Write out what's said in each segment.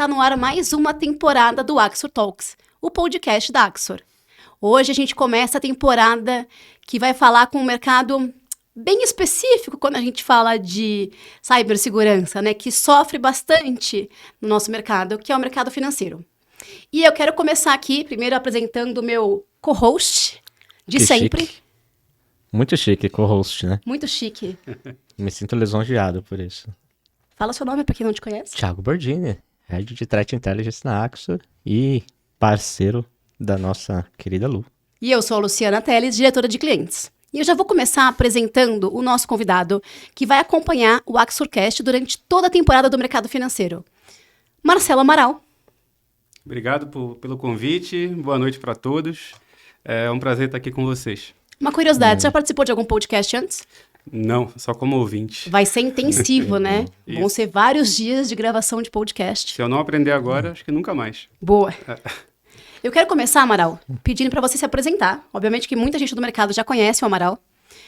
está no ar mais uma temporada do Axor Talks, o podcast da Axor. Hoje a gente começa a temporada que vai falar com um mercado bem específico quando a gente fala de cibersegurança, né? Que sofre bastante no nosso mercado, que é o mercado financeiro. E eu quero começar aqui, primeiro apresentando o meu co-host de que sempre. Chique. Muito chique, co-host, né? Muito chique. Me sinto lisonjeado por isso. Fala seu nome para quem não te conhece. Thiago Bordini, Head de Threat Intelligence na Axor e parceiro da nossa querida Lu. E eu sou a Luciana Teles, diretora de clientes. E eu já vou começar apresentando o nosso convidado, que vai acompanhar o AxorCast durante toda a temporada do mercado financeiro. Marcelo Amaral. Obrigado pelo convite, boa noite para todos. É um prazer estar aqui com vocês. Uma curiosidade, já participou de algum podcast antes? Não, só como ouvinte. Vai ser intensivo, né? Isso. Vão ser vários dias de gravação de podcast. Se eu não aprender agora, acho que nunca mais. Boa. Eu quero começar, Amaral, pedindo para você se apresentar. Obviamente que muita gente do mercado já conhece o Amaral.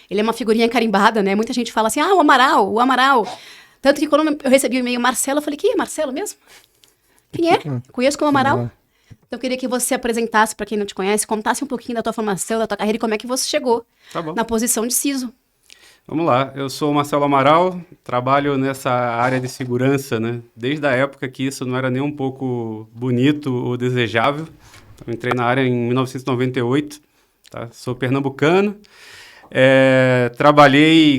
Ele é uma figurinha carimbada, né? Muita gente fala assim, o Amaral, o Amaral. Tanto que quando eu recebi o e-mail Marcelo, eu falei, quem é Marcelo mesmo? Quem é? Conheço como Amaral. Então eu queria que você se apresentasse para quem não te conhece, contasse um pouquinho da tua formação, da tua carreira e como é que você chegou na posição de CISO. Vamos lá, eu sou o Marcelo Amaral, trabalho nessa área de segurança, né? Desde a época que isso não era nem um pouco bonito ou desejável. Eu entrei na área em 1998, tá? Sou pernambucano,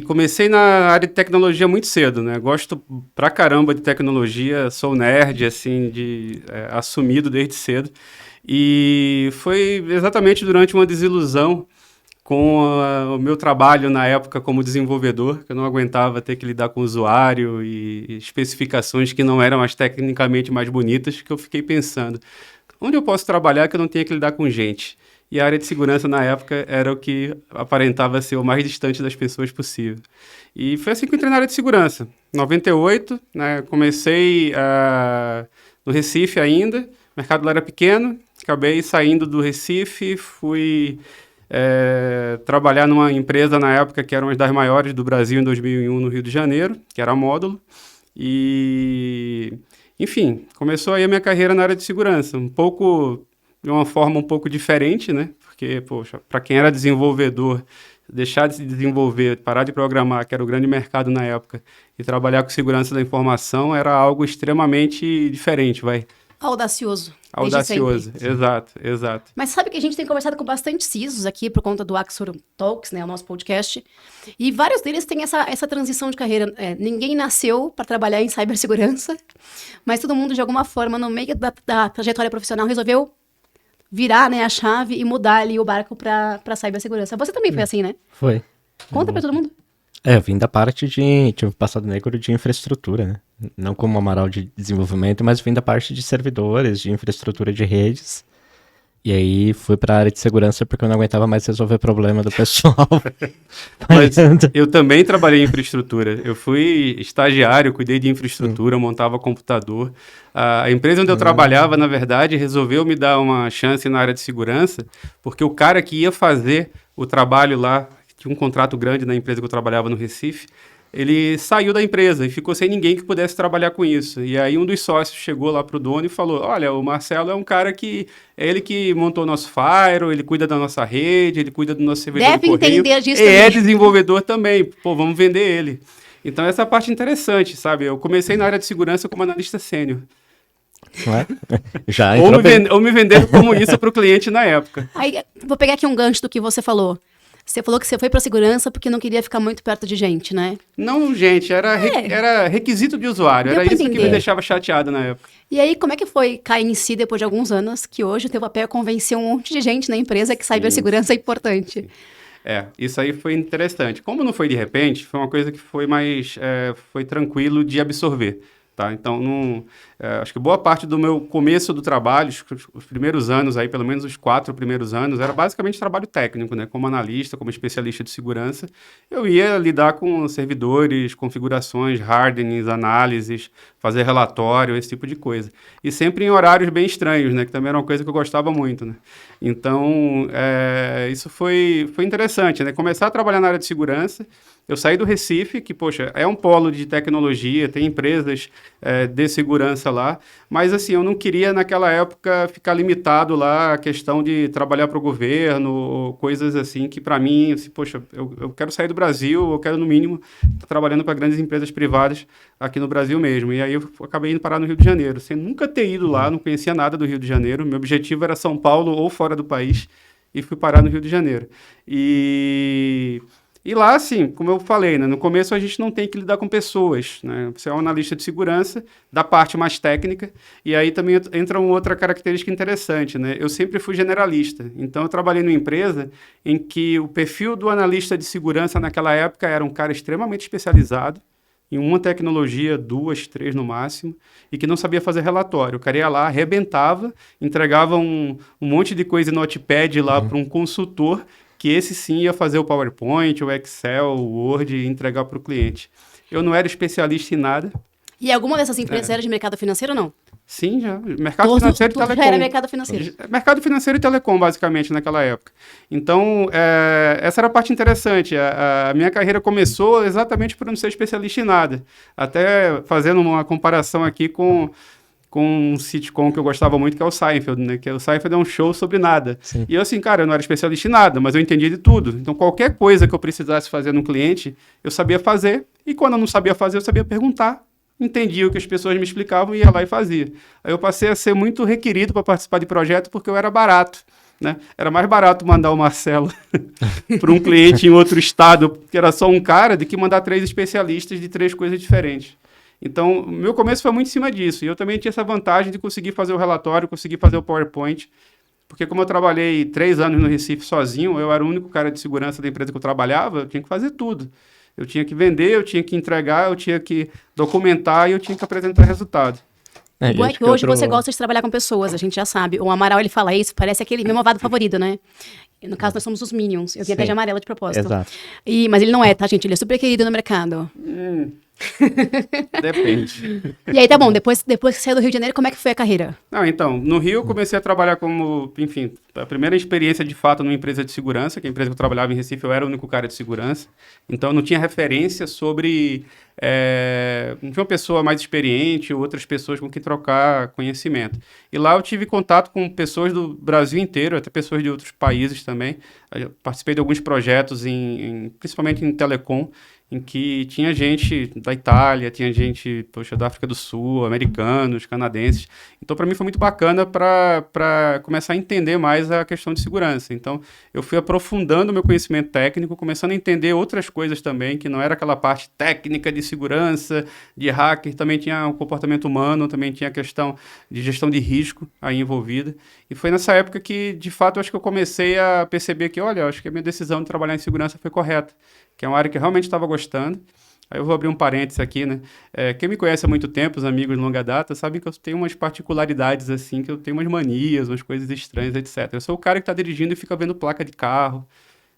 comecei na área de tecnologia muito cedo, né? Gosto pra caramba de tecnologia, sou nerd, assim, assumido desde cedo. E foi exatamente durante uma desilusão com o meu trabalho na época como desenvolvedor, que eu não aguentava ter que lidar com o usuário e especificações que não eram as tecnicamente mais bonitas, que eu fiquei pensando, onde eu posso trabalhar que eu não tenha que lidar com gente? E a área de segurança na época era o que aparentava ser o mais distante das pessoas possível. E foi assim que eu entrei na área de segurança. Em 98, né, comecei no Recife ainda, o mercado lá era pequeno, acabei saindo do Recife, fui trabalhar numa empresa na época que era uma das maiores do Brasil em 2001 no Rio de Janeiro, que era a Módulo, e enfim, começou aí a minha carreira na área de segurança, de uma forma um pouco diferente, né, porque, poxa, para quem era desenvolvedor, deixar de se desenvolver, parar de programar, que era o grande mercado na época, e trabalhar com segurança da informação era algo extremamente diferente, Audacioso. Audacioso, exato. Mas sabe que a gente tem conversado com bastante CISOs aqui por conta do Axor Talks, né, o nosso podcast, e vários deles têm essa transição de carreira. Ninguém nasceu para trabalhar em cibersegurança, mas todo mundo, de alguma forma, no meio da trajetória profissional, resolveu virar, né, a chave e mudar ali o barco para cibersegurança. Você também foi assim, né? Foi. Conta para todo mundo. Eu vim da parte tive passado negro de infraestrutura, né? Não como Amaral de desenvolvimento, mas vim da parte de servidores, de infraestrutura de redes. E aí fui para a área de segurança porque eu não aguentava mais resolver problema do pessoal. Mas eu também trabalhei em infraestrutura. Eu fui estagiário, cuidei de infraestrutura, montava computador. A empresa onde eu trabalhava, na verdade, resolveu me dar uma chance na área de segurança, porque o cara que ia fazer o trabalho lá, tinha um contrato grande na empresa que eu trabalhava no Recife, ele saiu da empresa e ficou sem ninguém que pudesse trabalhar com isso. E aí um dos sócios chegou lá pro dono e falou, olha, o Marcelo é um cara que... É ele que montou o nosso firewall, ele cuida da nossa rede, ele cuida do nosso servidor Deve do correio. entender disso E também. é desenvolvedor também. Pô, vamos vender ele. Então essa parte é interessante, sabe? Eu comecei na área de segurança como analista sênior. Não é? Já ou me vendendo como isso para o cliente na época. Aí, vou pegar aqui um gancho do que você falou. Você falou que você foi para segurança porque não queria ficar muito perto de gente, né? Não, gente, era requisito de usuário. Deu Era pra isso que entender. me deixava chateado na época. E aí, como é que foi cair em si depois de alguns anos, que hoje o teu papel é convencer um monte de gente na empresa que cibersegurança é importante? Isso aí foi interessante. Como não foi de repente, foi uma coisa que foi mais foi tranquilo de absorver. Tá? Então, acho que boa parte do meu começo do trabalho, os primeiros anos, aí, pelo menos os 4 primeiros anos, era basicamente trabalho técnico, né? Como analista, como especialista de segurança. Eu ia lidar com servidores, configurações, hardenings, análises, fazer relatório, esse tipo de coisa. E sempre em horários bem estranhos, né? Que também era uma coisa que eu gostava muito. Né? Então, isso foi interessante, né? Começar a trabalhar na área de segurança. Eu saí do Recife, que, poxa, é um polo de tecnologia, tem empresas de segurança lá. Mas, assim, eu não queria, naquela época, ficar limitado lá à questão de trabalhar para o governo, ou coisas assim, que para mim, assim, poxa, eu quero sair do Brasil, eu quero, no mínimo, estar trabalhando para grandes empresas privadas aqui no Brasil mesmo. E aí eu acabei indo parar no Rio de Janeiro, sem nunca ter ido lá, não conhecia nada do Rio de Janeiro. Meu objetivo era São Paulo ou fora do país, e fui parar no Rio de Janeiro. E lá, assim, como eu falei, né, no começo a gente não tem que lidar com pessoas, né? Você é um analista de segurança, da parte mais técnica, e aí também entra uma outra característica interessante, né? Eu sempre fui generalista, então eu trabalhei numa empresa em que o perfil do analista de segurança naquela época era um cara extremamente especializado, em uma tecnologia, 2, 3 no máximo, e que não sabia fazer relatório. O cara ia lá, arrebentava, entregava um monte de coisa no Notepad lá para um consultor, que esse sim ia fazer o PowerPoint, o Excel, o Word e entregar para o cliente. Eu não era especialista em nada. E alguma dessas empresas era de mercado financeiro ou não? Sim, já. Mercado financeiro e telecom. Já era mercado financeiro. Mercado financeiro e telecom, basicamente, naquela época. Então, essa era a parte interessante. A minha carreira começou exatamente por não ser especialista em nada. Até fazendo uma comparação aqui com um sitcom que eu gostava muito, que é o Seinfeld, né? Que o Seinfeld é um show sobre nada. Sim. E eu, assim, cara, eu não era especialista em nada, mas eu entendia de tudo. Então, qualquer coisa que eu precisasse fazer num cliente, eu sabia fazer. E quando eu não sabia fazer, eu sabia perguntar. Entendia o que as pessoas me explicavam e ia lá e fazia. Aí eu passei a ser muito requerido para participar de projeto porque eu era barato, né? Era mais barato mandar o Marcelo para um cliente em outro estado, que era só um cara, do que mandar 3 especialistas de 3 coisas diferentes. Então, o meu começo foi muito em cima disso. E eu também tinha essa vantagem de conseguir fazer o relatório, conseguir fazer o PowerPoint, porque como eu trabalhei 3 anos no Recife sozinho, eu era o único cara de segurança da empresa que eu trabalhava, eu tinha que fazer tudo. Eu tinha que vender, eu tinha que entregar, eu tinha que documentar e eu tinha que apresentar resultado. Igual que hoje você gosta de trabalhar com pessoas, a gente já sabe. O Amaral, ele fala isso, parece aquele meu malvado favorito, né? No caso, nós somos os Minions. Eu vim até de amarelo de propósito. Exato. Mas ele não é, tá, gente? Ele é super querido no mercado. Depende. E aí, tá bom, depois que saiu do Rio de Janeiro, como é que foi a carreira? Não, então, no Rio eu comecei a trabalhar como, enfim, a primeira experiência de fato numa empresa de segurança, que a empresa que eu trabalhava em Recife, eu era o único cara de segurança, então eu não tinha referência sobre, não tinha uma pessoa mais experiente ou outras pessoas com quem trocar conhecimento. E lá eu tive contato com pessoas do Brasil inteiro, até pessoas de outros países também. Eu participei de alguns projetos, principalmente em telecom, em que tinha gente da Itália, tinha gente, da África do Sul, americanos, canadenses. Então, para mim, foi muito bacana para começar a entender mais a questão de segurança. Então, eu fui aprofundando o meu conhecimento técnico, começando a entender outras coisas também, que não era aquela parte técnica de segurança, de hacker, também tinha o comportamento humano, também tinha a questão de gestão de risco aí envolvida. E foi nessa época que, de fato, eu acho que eu comecei a perceber que, olha, eu acho que a minha decisão de trabalhar em segurança foi correta, que é uma área que eu realmente estava gostando. Aí eu vou abrir um parênteses aqui, né? Quem me conhece há muito tempo, os amigos de longa data, sabem que eu tenho umas particularidades, assim, que eu tenho umas manias, umas coisas estranhas, etc. Eu sou o cara que está dirigindo e fica vendo placa de carro.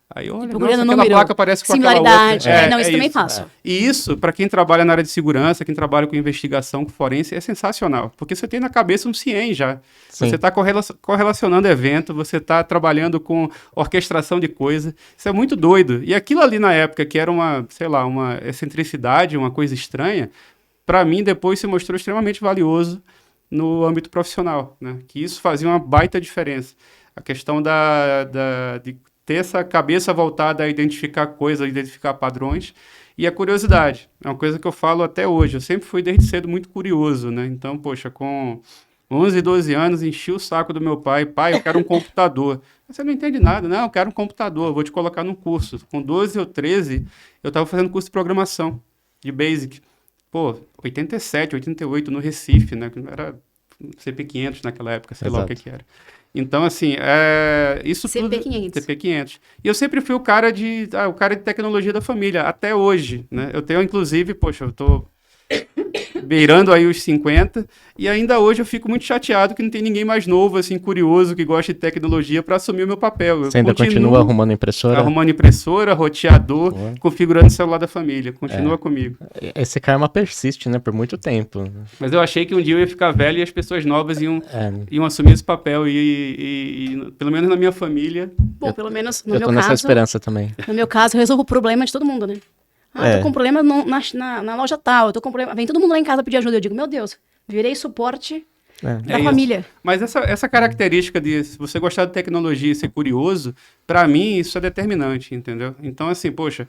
Aí, olha, nossa, aquela placa parece com aquela outra. Não, isso também faço. E isso, para quem trabalha na área de segurança, quem trabalha com investigação, com forense, é sensacional. Porque você tem na cabeça um CIEM já. Sim. Você está correlacionando evento, você está trabalhando com orquestração de coisa. Isso é muito doido. E aquilo ali na época, que era uma excentricidade, uma coisa estranha, para mim depois se mostrou extremamente valioso no âmbito profissional, né? Que isso fazia uma baita diferença. A questão de ter essa cabeça voltada a identificar coisas, a identificar padrões, e a curiosidade. É uma coisa que eu falo até hoje. Eu sempre fui, desde cedo, muito curioso, né? Então, com 11, 12 anos, enchi o saco do meu pai. Pai, eu quero um computador. Você não entende nada. Não, eu quero um computador, vou te colocar num curso. Com 12 ou 13, eu estava fazendo curso de programação, de Basic. 87, 88, no Recife, né? Era CP500 naquela época, sei lá o que era. Então, assim, isso CP500. tudo... CP500. E eu sempre fui o cara de tecnologia da família, até hoje, né? Eu tenho, inclusive, eu tô beirando aí os 50, e ainda hoje eu fico muito chateado que não tem ninguém mais novo, assim, curioso, que gosta de tecnologia para assumir o meu papel. Você ainda continua arrumando impressora? Arrumando impressora, roteador, configurando o celular da família. Continua comigo. Esse karma persiste, né? Por muito tempo. Mas eu achei que um dia eu ia ficar velho e as pessoas novas iam assumir esse papel. E pelo menos na minha família... Bom, pelo menos no meu caso... Eu tô nessa esperança também. No meu caso, eu resolvo o problema de todo mundo, né? Tô com problema na loja tal, tô com problema... Vem todo mundo lá em casa pedir ajuda. Eu digo, meu Deus, virei suporte da família. Mas essa característica de se você gostar de tecnologia e ser curioso, para mim isso é determinante, entendeu? Então, assim, poxa,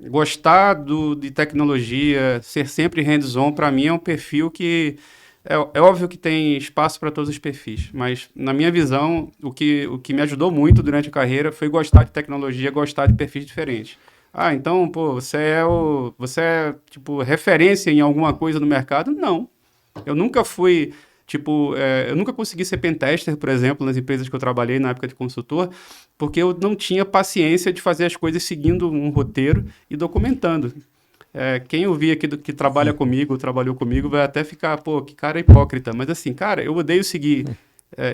gostar de tecnologia, ser sempre hands-on, para mim é um perfil que... É óbvio que tem espaço para todos os perfis, mas na minha visão, o que me ajudou muito durante a carreira foi gostar de tecnologia, gostar de perfis diferentes. Então, pô, você é tipo, referência em alguma coisa no mercado? Não. Eu nunca fui, tipo, eu nunca consegui ser pentester, por exemplo, nas empresas que eu trabalhei na época de consultor, porque eu não tinha paciência de fazer as coisas seguindo um roteiro e documentando. Quem eu vi aqui que trabalha comigo, trabalhou comigo, vai até ficar, pô, que cara hipócrita. Mas assim, cara, eu odeio seguir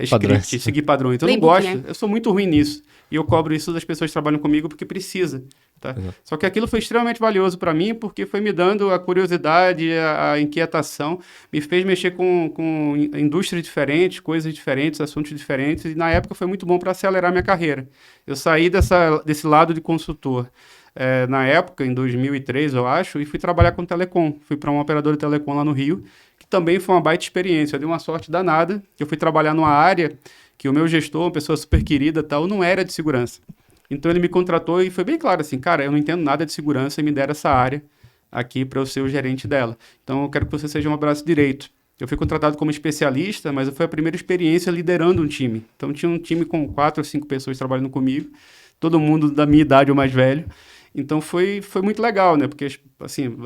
script, seguir padrões. Eu não gosto, né? Eu sou muito ruim nisso. E eu cobro isso das pessoas que trabalham comigo porque precisa. Tá? Só que aquilo foi extremamente valioso para mim porque foi me dando a curiosidade, a inquietação, me fez mexer com indústrias diferentes, coisas diferentes, assuntos diferentes, e na época foi muito bom para acelerar minha carreira. Eu saí desse lado de consultor na época, em 2003, eu acho, e fui trabalhar com telecom. Fui para uma operadora de telecom lá no Rio, que também foi uma baita experiência. Eu dei uma sorte danada, que eu fui trabalhar numa área que o meu gestor, uma pessoa super querida, tal, não era de segurança. Então ele me contratou e foi bem claro assim, cara, eu não entendo nada de segurança e me deram essa área aqui para eu ser o gerente dela. Então eu quero que você seja um braço direito. Eu fui contratado como especialista, mas foi a primeira experiência liderando um time. Então tinha um time com 4 ou 5 pessoas trabalhando comigo, todo mundo da minha idade ou mais velho. Então foi muito legal, né? Porque assim,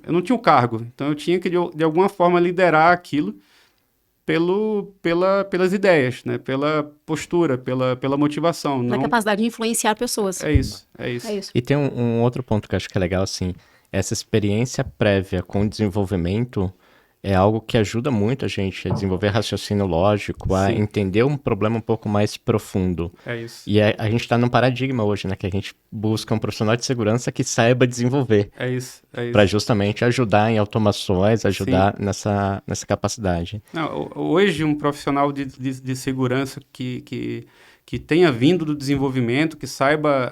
eu não tinha o cargo, então eu tinha que de alguma forma liderar aquilo pelas ideias, né? Pela postura, pela motivação. Na não... capacidade de influenciar pessoas. É isso. E tem um outro ponto que eu acho que é legal, assim, essa experiência prévia com o desenvolvimento é algo que ajuda muito a gente a desenvolver raciocínio lógico, a entender um problema um pouco mais profundo. É isso. E a gente está num paradigma hoje, né? Que a gente busca um profissional de segurança que saiba desenvolver. É isso. Para justamente ajudar em automações, ajudar nessa capacidade. Não, hoje, um profissional de segurança que tenha vindo do desenvolvimento, que saiba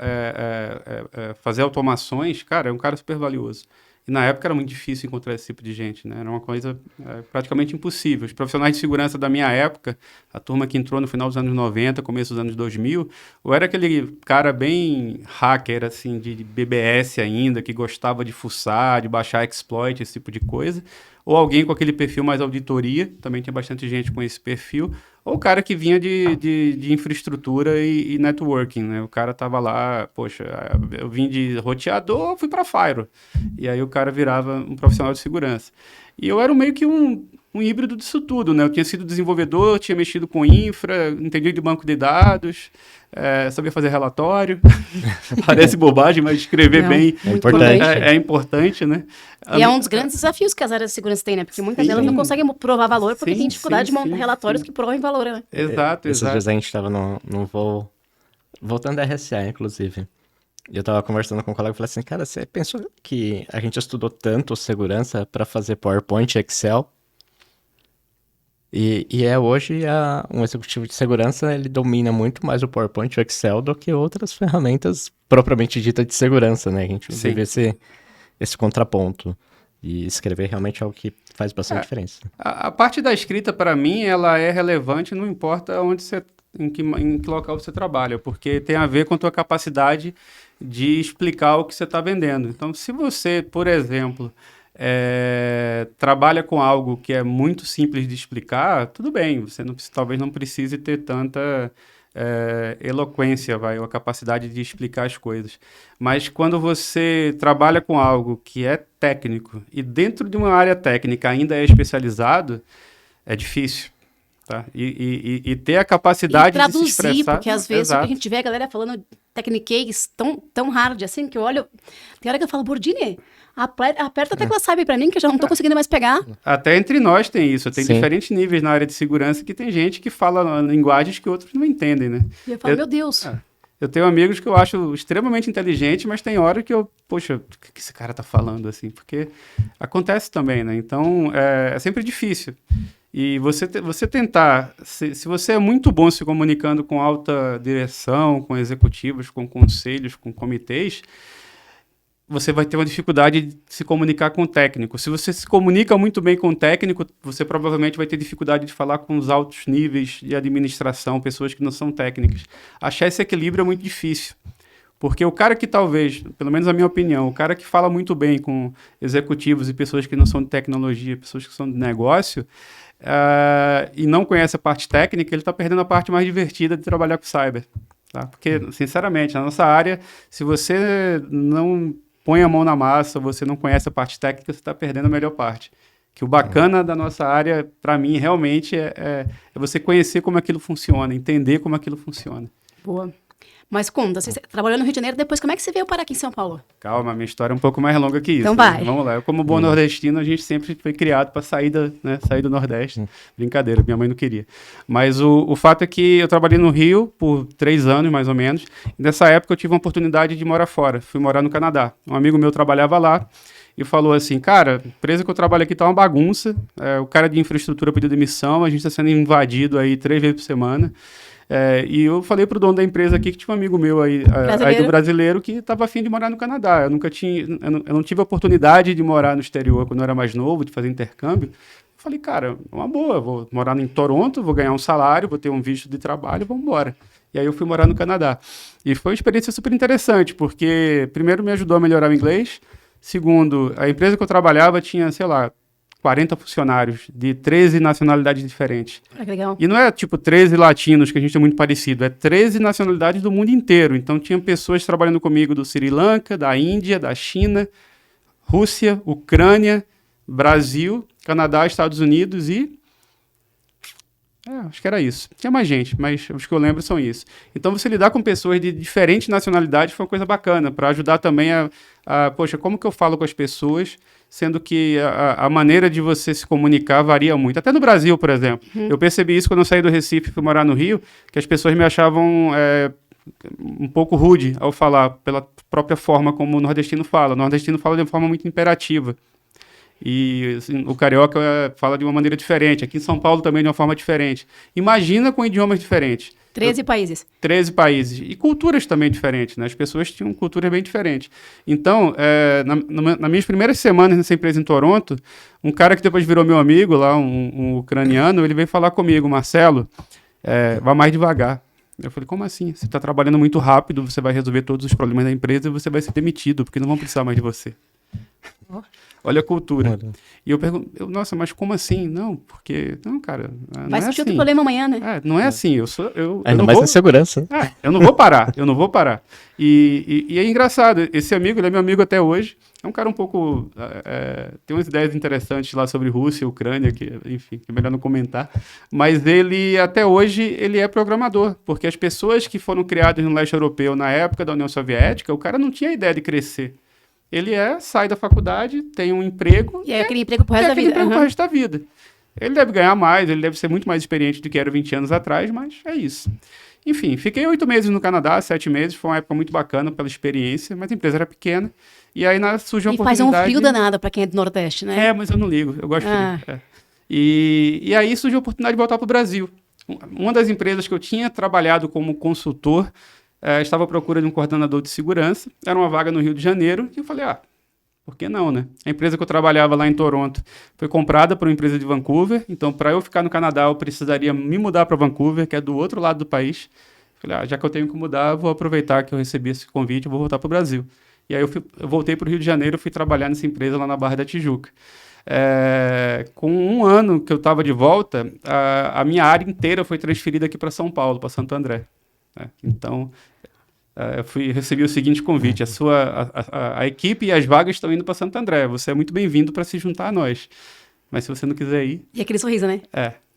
fazer automações, cara, é um cara super valioso. E na época era muito difícil encontrar esse tipo de gente, né? Era uma coisa praticamente impossível. Os profissionais de segurança da minha época, a turma que entrou no final dos anos 90, começo dos anos 2000, ou era aquele cara bem hacker, assim, de BBS ainda, que gostava de fuçar, de baixar exploit, esse tipo de coisa, ou alguém com aquele perfil mais auditoria, também tinha bastante gente com esse perfil, ou o cara que vinha de infraestrutura e networking, né? O cara tava lá, poxa, eu vim de roteador, fui para Firewall. E aí o cara virava um profissional de segurança. E eu era meio que um híbrido disso tudo, né? Eu tinha sido desenvolvedor, tinha mexido com infra, entendido de banco de dados, sabia fazer relatório. Parece bobagem, mas escrever bem é importante, né? E é um dos grandes desafios que as áreas de segurança têm, né? Porque muitas delas não conseguem provar valor porque tem dificuldade de montar relatórios que provem valor, né? Exato. Esses dias a gente estava num voo, voltando da RSA, inclusive. E eu tava conversando com um colega e falei assim, cara, você pensou que a gente estudou tanto segurança para fazer PowerPoint e Excel? E hoje um executivo de segurança, ele domina muito mais o PowerPoint e o Excel do que outras ferramentas propriamente ditas de segurança, né? A gente vive esse contraponto. E escrever realmente é algo que faz bastante diferença. A parte da escrita, para mim, ela é relevante, não importa em que local você trabalha, porque tem a ver com a tua capacidade de explicar o que você está vendendo. Então, se você, por exemplo, trabalha com algo que é muito simples de explicar, tudo bem, você talvez não precise ter tanta eloquência, ou a capacidade de explicar as coisas. Mas quando você trabalha com algo que é técnico e dentro de uma área técnica ainda é especializado, é difícil. Tá? E ter a capacidade de se expressar. Porque às vezes a gente vê a galera falando techniques tão hard assim, que eu olho, tem hora que eu falo, Bordini, aperta a tecla sabe pra mim, que eu já não tô conseguindo mais pegar. Até entre nós tem isso, tem diferentes níveis na área de segurança que tem gente que fala linguagens que outros não entendem, né? E eu falo, meu Deus. Eu tenho amigos que eu acho extremamente inteligentes, mas tem hora que eu, poxa, o que esse cara tá falando, assim? Porque acontece também, né? Então, é sempre difícil. E você tentar, se você é muito bom se comunicando com alta direção, com executivos, com conselhos, com comitês, você vai ter uma dificuldade de se comunicar com o técnico. Se você se comunica muito bem com o técnico, você provavelmente vai ter dificuldade de falar com os altos níveis de administração, pessoas que não são técnicas. Achar esse equilíbrio é muito difícil. Porque o cara que talvez, pelo menos na minha opinião, o cara que fala muito bem com executivos e pessoas que não são de tecnologia, pessoas que são de negócio, e não conhece a parte técnica, ele está perdendo a parte mais divertida de trabalhar com cyber. Tá? Porque, sinceramente, na nossa área, se você não põe a mão na massa, você não conhece a parte técnica, você está perdendo a melhor parte. Que o bacana da nossa área, para mim, realmente é você conhecer como aquilo funciona, entender como aquilo funciona. Boa. Mas conta, você trabalhou no Rio de Janeiro, depois como é que você veio parar aqui em São Paulo? Calma, minha história é um pouco mais longa que isso. Então vai. Né? Vamos lá. Eu, como bom nordestino, a gente sempre foi criado para sair do Nordeste. Brincadeira, minha mãe não queria. Mas o fato é que eu trabalhei no Rio por 3 anos, mais ou menos. E nessa época eu tive uma oportunidade de morar fora. Fui morar no Canadá. Um amigo meu trabalhava lá e falou assim, cara, a empresa que eu trabalho aqui tá uma bagunça. O cara de infraestrutura pediu demissão, a gente está sendo invadido aí 3 vezes por semana. E eu falei pro dono da empresa aqui que tinha um amigo meu aí do brasileiro que estava afim de morar no Canadá. Eu não tive a oportunidade de morar no exterior quando eu era mais novo, de fazer intercâmbio. Eu falei, cara, uma boa, vou morar em Toronto, vou ganhar um salário, vou ter um visto de trabalho, vamos embora. E aí eu fui morar no Canadá. E foi uma experiência super interessante, porque primeiro me ajudou a melhorar o inglês, segundo, a empresa que eu trabalhava tinha, sei lá, 40 funcionários de 13 nacionalidades diferentes. Que legal. E não é tipo 13 latinos, que a gente é muito parecido, é 13 nacionalidades do mundo inteiro. Então tinha pessoas trabalhando comigo do Sri Lanka, da Índia, da China, Rússia, Ucrânia, Brasil, Canadá, Estados Unidos e... acho que era isso. Tinha mais gente, mas os que eu lembro são isso. Então você lidar com pessoas de diferentes nacionalidades foi uma coisa bacana, para ajudar também poxa, como que eu falo com as pessoas, sendo que a maneira de você se comunicar varia muito. Até no Brasil, por exemplo. Eu percebi isso quando eu saí do Recife e fui morar no Rio, que as pessoas me achavam um pouco rude ao falar, pela própria forma como o nordestino fala. O nordestino fala de uma forma muito imperativa. E assim, o carioca fala de uma maneira diferente. Aqui em São Paulo também de uma forma diferente. Imagina com idiomas diferentes. 13 países. 13 países. E culturas também diferentes, né? As pessoas tinham culturas bem diferentes. Então, nas minhas primeiras semanas nessa empresa em Toronto, um cara que depois virou meu amigo lá, um ucraniano, ele veio falar comigo, Marcelo, vá mais devagar. Eu falei, como assim? Você está trabalhando muito rápido, você vai resolver todos os problemas da empresa e você vai ser demitido, porque não vão precisar mais de você. Olha a cultura. E eu pergunto, nossa, mas como assim? Não, porque... Não, cara, não vai é surgir assim. outro problema amanhã, né? Não é assim, eu Ainda não mais vou... na segurança. eu não vou parar. E é engraçado, esse amigo, ele é meu amigo até hoje, é um cara um pouco... tem umas ideias interessantes lá sobre Rússia e Ucrânia, que, enfim, é melhor não comentar, mas ele, até hoje, ele é programador, porque as pessoas que foram criadas no leste europeu na época da União Soviética, o cara não tinha ideia de crescer. Ele sai da faculdade, tem um emprego... E aí aquele emprego pro resto da vida. Pro resto da vida. Ele deve ganhar mais, ele deve ser muito mais experiente do que era 20 anos atrás, mas é isso. Enfim, fiquei 8 meses no Canadá, 7 meses, foi uma época muito bacana pela experiência, mas a empresa era pequena. E aí surgiu a oportunidade... E faz um frio danado pra quem é do Nordeste, né? Mas eu não ligo, eu gosto de frio. E aí surgiu a oportunidade de voltar pro Brasil. Uma das empresas que eu tinha trabalhado como consultor... estava à procura de um coordenador de segurança, era uma vaga no Rio de Janeiro, e eu falei, por que não, né? A empresa que eu trabalhava lá em Toronto foi comprada por uma empresa de Vancouver, então para eu ficar no Canadá eu precisaria me mudar para Vancouver, que é do outro lado do país. Eu falei, já que eu tenho que mudar, vou aproveitar que eu recebi esse convite e vou voltar para o Brasil. E aí eu voltei para o Rio de Janeiro, fui trabalhar nessa empresa lá na Barra da Tijuca. Com 1 ano que eu estava de volta, a minha área inteira foi transferida aqui para São Paulo, para Santo André. Então, recebi o seguinte convite, a equipe e as vagas estão indo para Santo André, você é muito bem-vindo para se juntar a nós, mas se você não quiser ir... E aquele sorriso, né?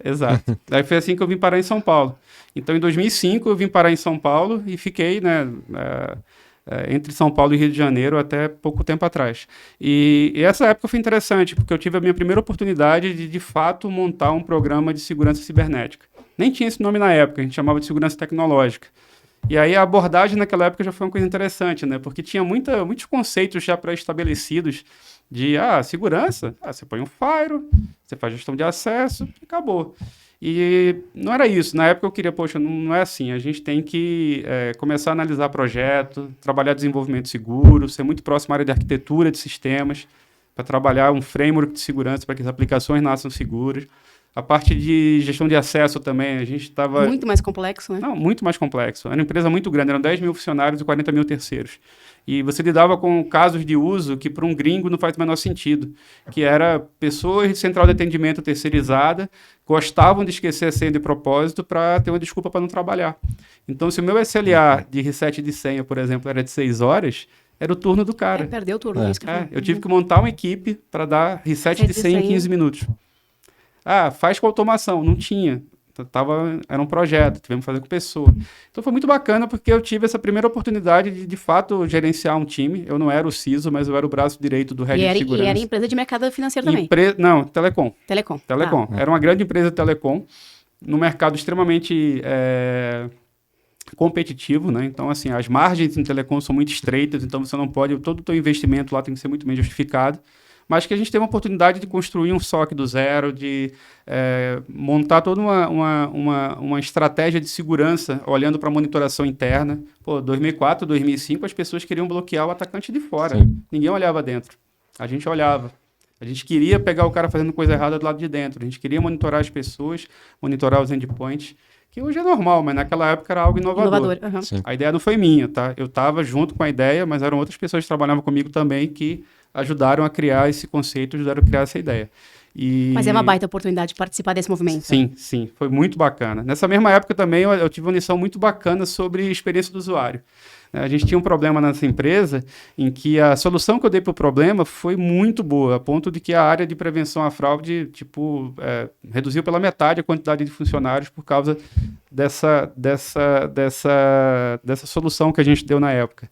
Exato. Aí foi assim que eu vim parar em São Paulo. Então, em 2005, eu vim parar em São Paulo e fiquei, entre São Paulo e Rio de Janeiro até pouco tempo atrás. E essa época foi interessante, porque eu tive a minha primeira oportunidade de fato, montar um programa de segurança cibernética. Nem tinha esse nome na época, a gente chamava de segurança tecnológica. E aí a abordagem naquela época já foi uma coisa interessante, né? Porque tinha muitos conceitos já pré-estabelecidos de segurança. Você põe um firewall, você faz gestão de acesso e acabou. E não era isso. Na época eu queria, poxa, não é assim. A gente tem que começar a analisar projeto, trabalhar desenvolvimento seguro, ser muito próximo à área de arquitetura de sistemas, para trabalhar um framework de segurança para que as aplicações nasçam seguras. A parte de gestão de acesso também, a gente estava... Muito mais complexo, né? Não, muito mais complexo. Era uma empresa muito grande, eram 10 mil funcionários e 40 mil terceiros. E você lidava com casos de uso que para um gringo não faz o menor sentido, que era pessoas de central de atendimento terceirizada, gostavam de esquecer a senha de propósito para ter uma desculpa para não trabalhar. Então, se o meu SLA de reset de senha, por exemplo, era de 6 horas, era o turno do cara. Perdeu o turno. Isso que Eu tive que montar uma equipe para dar reset de senha em 15 minutos. Faz com automação. Não tinha. Era um projeto, tivemos que fazer com pessoa. Então foi muito bacana porque eu tive essa primeira oportunidade de fato, gerenciar um time. Eu não era o CISO, mas eu era o braço direito do Head de Segurança. E era empresa de mercado financeiro também? Não, Telecom. Telecom. Era uma grande empresa de telecom, no mercado extremamente competitivo, né? Então, assim, as margens em telecom são muito estreitas, então você não pode... Todo o teu investimento lá tem que ser muito bem justificado. Mas que a gente teve uma oportunidade de construir um SOC do zero, de montar toda uma estratégia de segurança, olhando para a monitoração interna. 2004, 2005, as pessoas queriam bloquear o atacante de fora. Sim. Ninguém olhava dentro. A gente olhava. A gente queria pegar o cara fazendo coisa errada do lado de dentro. A gente queria monitorar as pessoas, monitorar os endpoints, que hoje é normal, mas naquela época era algo inovador. Uhum. A ideia não foi minha, tá? Eu estava junto com a ideia, mas eram outras pessoas que trabalhavam comigo também que ajudaram a criar esse conceito, ajudaram a criar essa ideia. Mas é uma baita oportunidade de participar desse movimento. Sim, foi muito bacana. Nessa mesma época também eu tive uma lição muito bacana sobre experiência do usuário. A gente tinha um problema nessa empresa em que a solução que eu dei para o problema foi muito boa, a ponto de que a área de prevenção à fraude reduziu pela metade a quantidade de funcionários por causa dessa solução que a gente deu na época.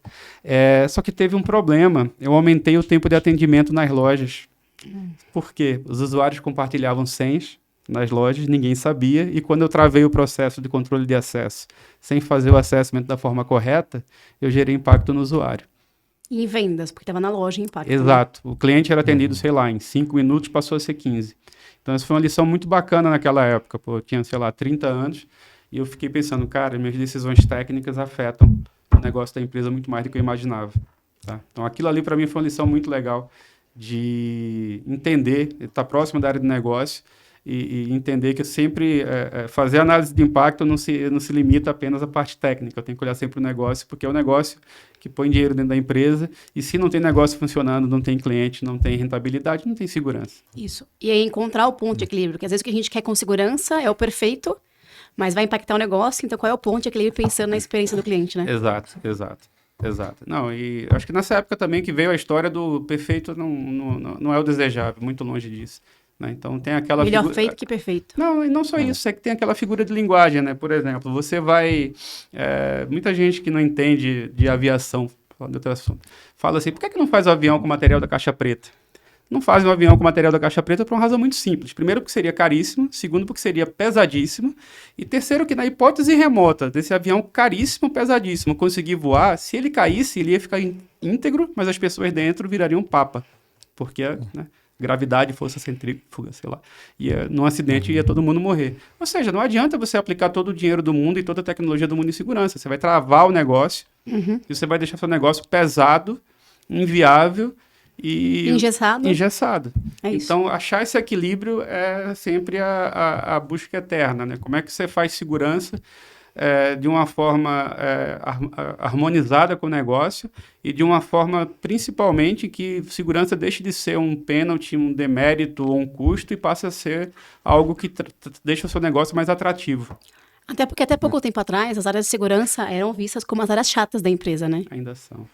Só que teve um problema, eu aumentei o tempo de atendimento nas lojas. Por quê? Os usuários compartilhavam senhas nas lojas, ninguém sabia, e quando eu travei o processo de controle de acesso sem fazer o assessment da forma correta, eu gerei impacto no usuário. E em vendas, porque estava na loja em impacto. Exato. Né? O cliente era atendido, sei lá, em 5 minutos passou a ser 15. Então essa foi uma lição muito bacana naquela época. Eu tinha, sei lá, 30 anos, e eu fiquei pensando, cara, minhas decisões técnicas afetam o negócio da empresa muito mais do que eu imaginava. Tá? Então aquilo ali para mim foi uma lição muito legal de entender, estar próximo da área de negócio, e entender que eu sempre fazer análise de impacto não se limita apenas à parte técnica. Eu tenho que olhar sempre o negócio, porque é o negócio que põe dinheiro dentro da empresa, e se não tem negócio funcionando, não tem cliente, não tem rentabilidade, não tem segurança. Isso. E aí encontrar o ponto de equilíbrio, porque às vezes o que a gente quer com segurança é o perfeito, mas vai impactar o negócio, então qual é o ponto de equilíbrio pensando na experiência do cliente, né? Exato. Não, e acho que nessa época também que veio a história do perfeito não é o desejável, muito longe disso. Né? Então tem aquela melhor feito que perfeito. Não, e não só isso, é que tem aquela figura de linguagem, né? Por exemplo, você vai... muita gente que não entende de aviação, fala assim, por que não faz o avião com material da caixa preta? Não fazem um avião com material da caixa preta por uma razão muito simples. Primeiro, porque seria caríssimo. Segundo, porque seria pesadíssimo. E terceiro, que na hipótese remota desse avião caríssimo, pesadíssimo, conseguir voar, se ele caísse, ele ia ficar íntegro, mas as pessoas dentro virariam papa. Porque, né, gravidade, força centrífuga, sei lá. Num acidente ia todo mundo morrer. Ou seja, não adianta você aplicar todo o dinheiro do mundo e toda a tecnologia do mundo em segurança. Você vai travar o negócio e você vai deixar seu negócio pesado, inviável e engessado. É isso. Então, achar esse equilíbrio é sempre a busca eterna, né? Como é que você faz segurança de uma forma harmonizada com o negócio e de uma forma, principalmente, que segurança deixe de ser um pênalti, um demérito ou um custo e passe a ser algo que deixa o seu negócio mais atrativo. Até porque até pouco tempo atrás, as áreas de segurança eram vistas como as áreas chatas da empresa, né? Ainda são.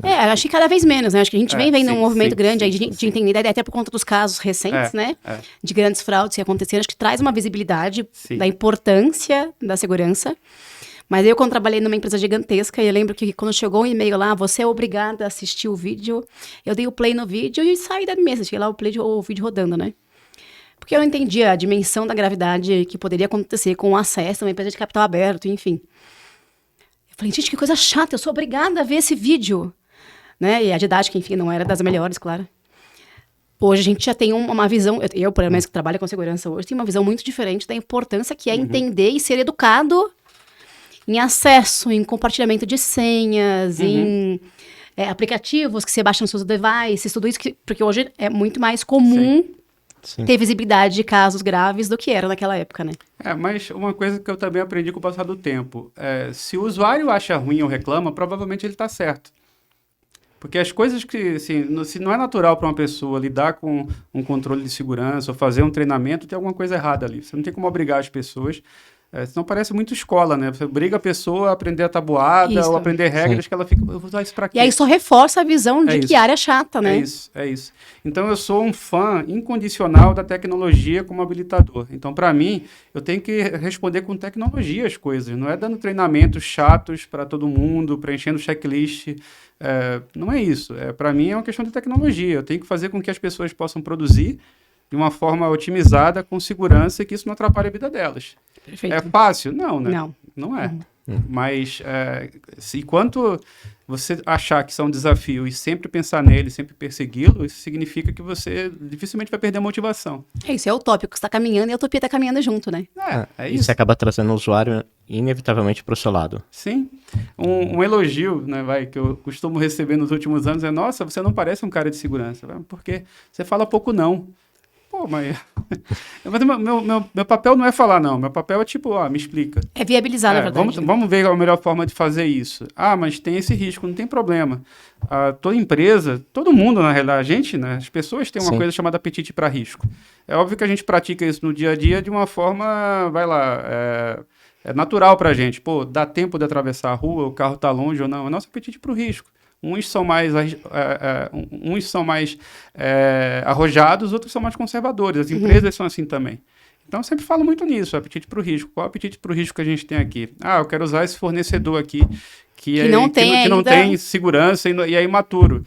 Acho que cada vez menos, né? Acho que a gente vem vendo um movimento grande aí de entender, até por conta dos casos recentes, né? De grandes fraudes que aconteceram, acho que traz uma visibilidade da importância da segurança. Mas eu, quando trabalhei numa empresa gigantesca, eu lembro que quando chegou um e-mail lá, você é obrigada a assistir o vídeo, eu dei o play no vídeo e saí da mesa, cheguei lá o vídeo rodando, né? Porque eu não entendia a dimensão da gravidade que poderia acontecer com o acesso a uma empresa de capital aberto, enfim. Eu falei, gente, que coisa chata, eu sou obrigada a ver esse vídeo. Né? E a didática, enfim, não era das melhores, claro. Hoje a gente já tem uma visão, eu, pelo menos que trabalho com segurança hoje, tenho uma visão muito diferente da importância que é entender e ser educado em acesso, em compartilhamento de senhas, em aplicativos que você baixa nos seus devices, tudo isso, porque hoje é muito mais comum Sim. ter visibilidade de casos graves do que era naquela época, né? Mas uma coisa que eu também aprendi com o passar do tempo, se o usuário acha ruim ou reclama, provavelmente ele está certo. Porque as coisas que, assim, se não é natural para uma pessoa lidar com um controle de segurança ou fazer um treinamento, tem alguma coisa errada ali. Você não tem como obrigar as pessoas, senão parece muito escola, né? Você obriga a pessoa a aprender a tabuada ou aprender regras que ela fica, eu vou usar isso para quê? E aí só reforça a visão de que área é chata, né? É isso. Então, eu sou um fã incondicional da tecnologia como habilitador. Então, para mim, eu tenho que responder com tecnologia as coisas. Não é dando treinamentos chatos para todo mundo, preenchendo checklist. Não é isso. Para mim, é uma questão de tecnologia. Eu tenho que fazer com que as pessoas possam produzir de uma forma otimizada, com segurança, e que isso não atrapalhe a vida delas. Perfeito. É fácil? Não, né? Não é. Mas, enquanto você achar que isso é um desafio e sempre pensar nele, sempre persegui-lo, isso significa que você dificilmente vai perder a motivação. Isso é utópico, você está caminhando e a utopia está caminhando junto, né? É E isso. você acaba trazendo o usuário inevitavelmente para o seu lado. Sim. Um elogio, né, que eu costumo receber nos últimos anos é: nossa, você não parece um cara de segurança. Porque você fala pouco não. Pô, mas meu papel não é falar não, meu papel é tipo, me explica. É viabilizar, na verdade. Vamos ver a melhor forma de fazer isso. Mas tem esse risco, não tem problema. Toda empresa, todo mundo, na realidade, a gente, né, as pessoas têm uma coisa chamada apetite para risco. É óbvio que a gente pratica isso no dia a dia de uma forma, é natural pra gente. Pô, dá tempo de atravessar a rua, o carro tá longe ou não. É nosso apetite para o risco. Uns são mais arrojados, outros são mais conservadores. As empresas são assim também. Então, eu sempre falo muito nisso, apetite para o risco. Qual é o apetite para o risco que a gente tem aqui? Eu quero usar esse fornecedor aqui que não tem segurança e é imaturo.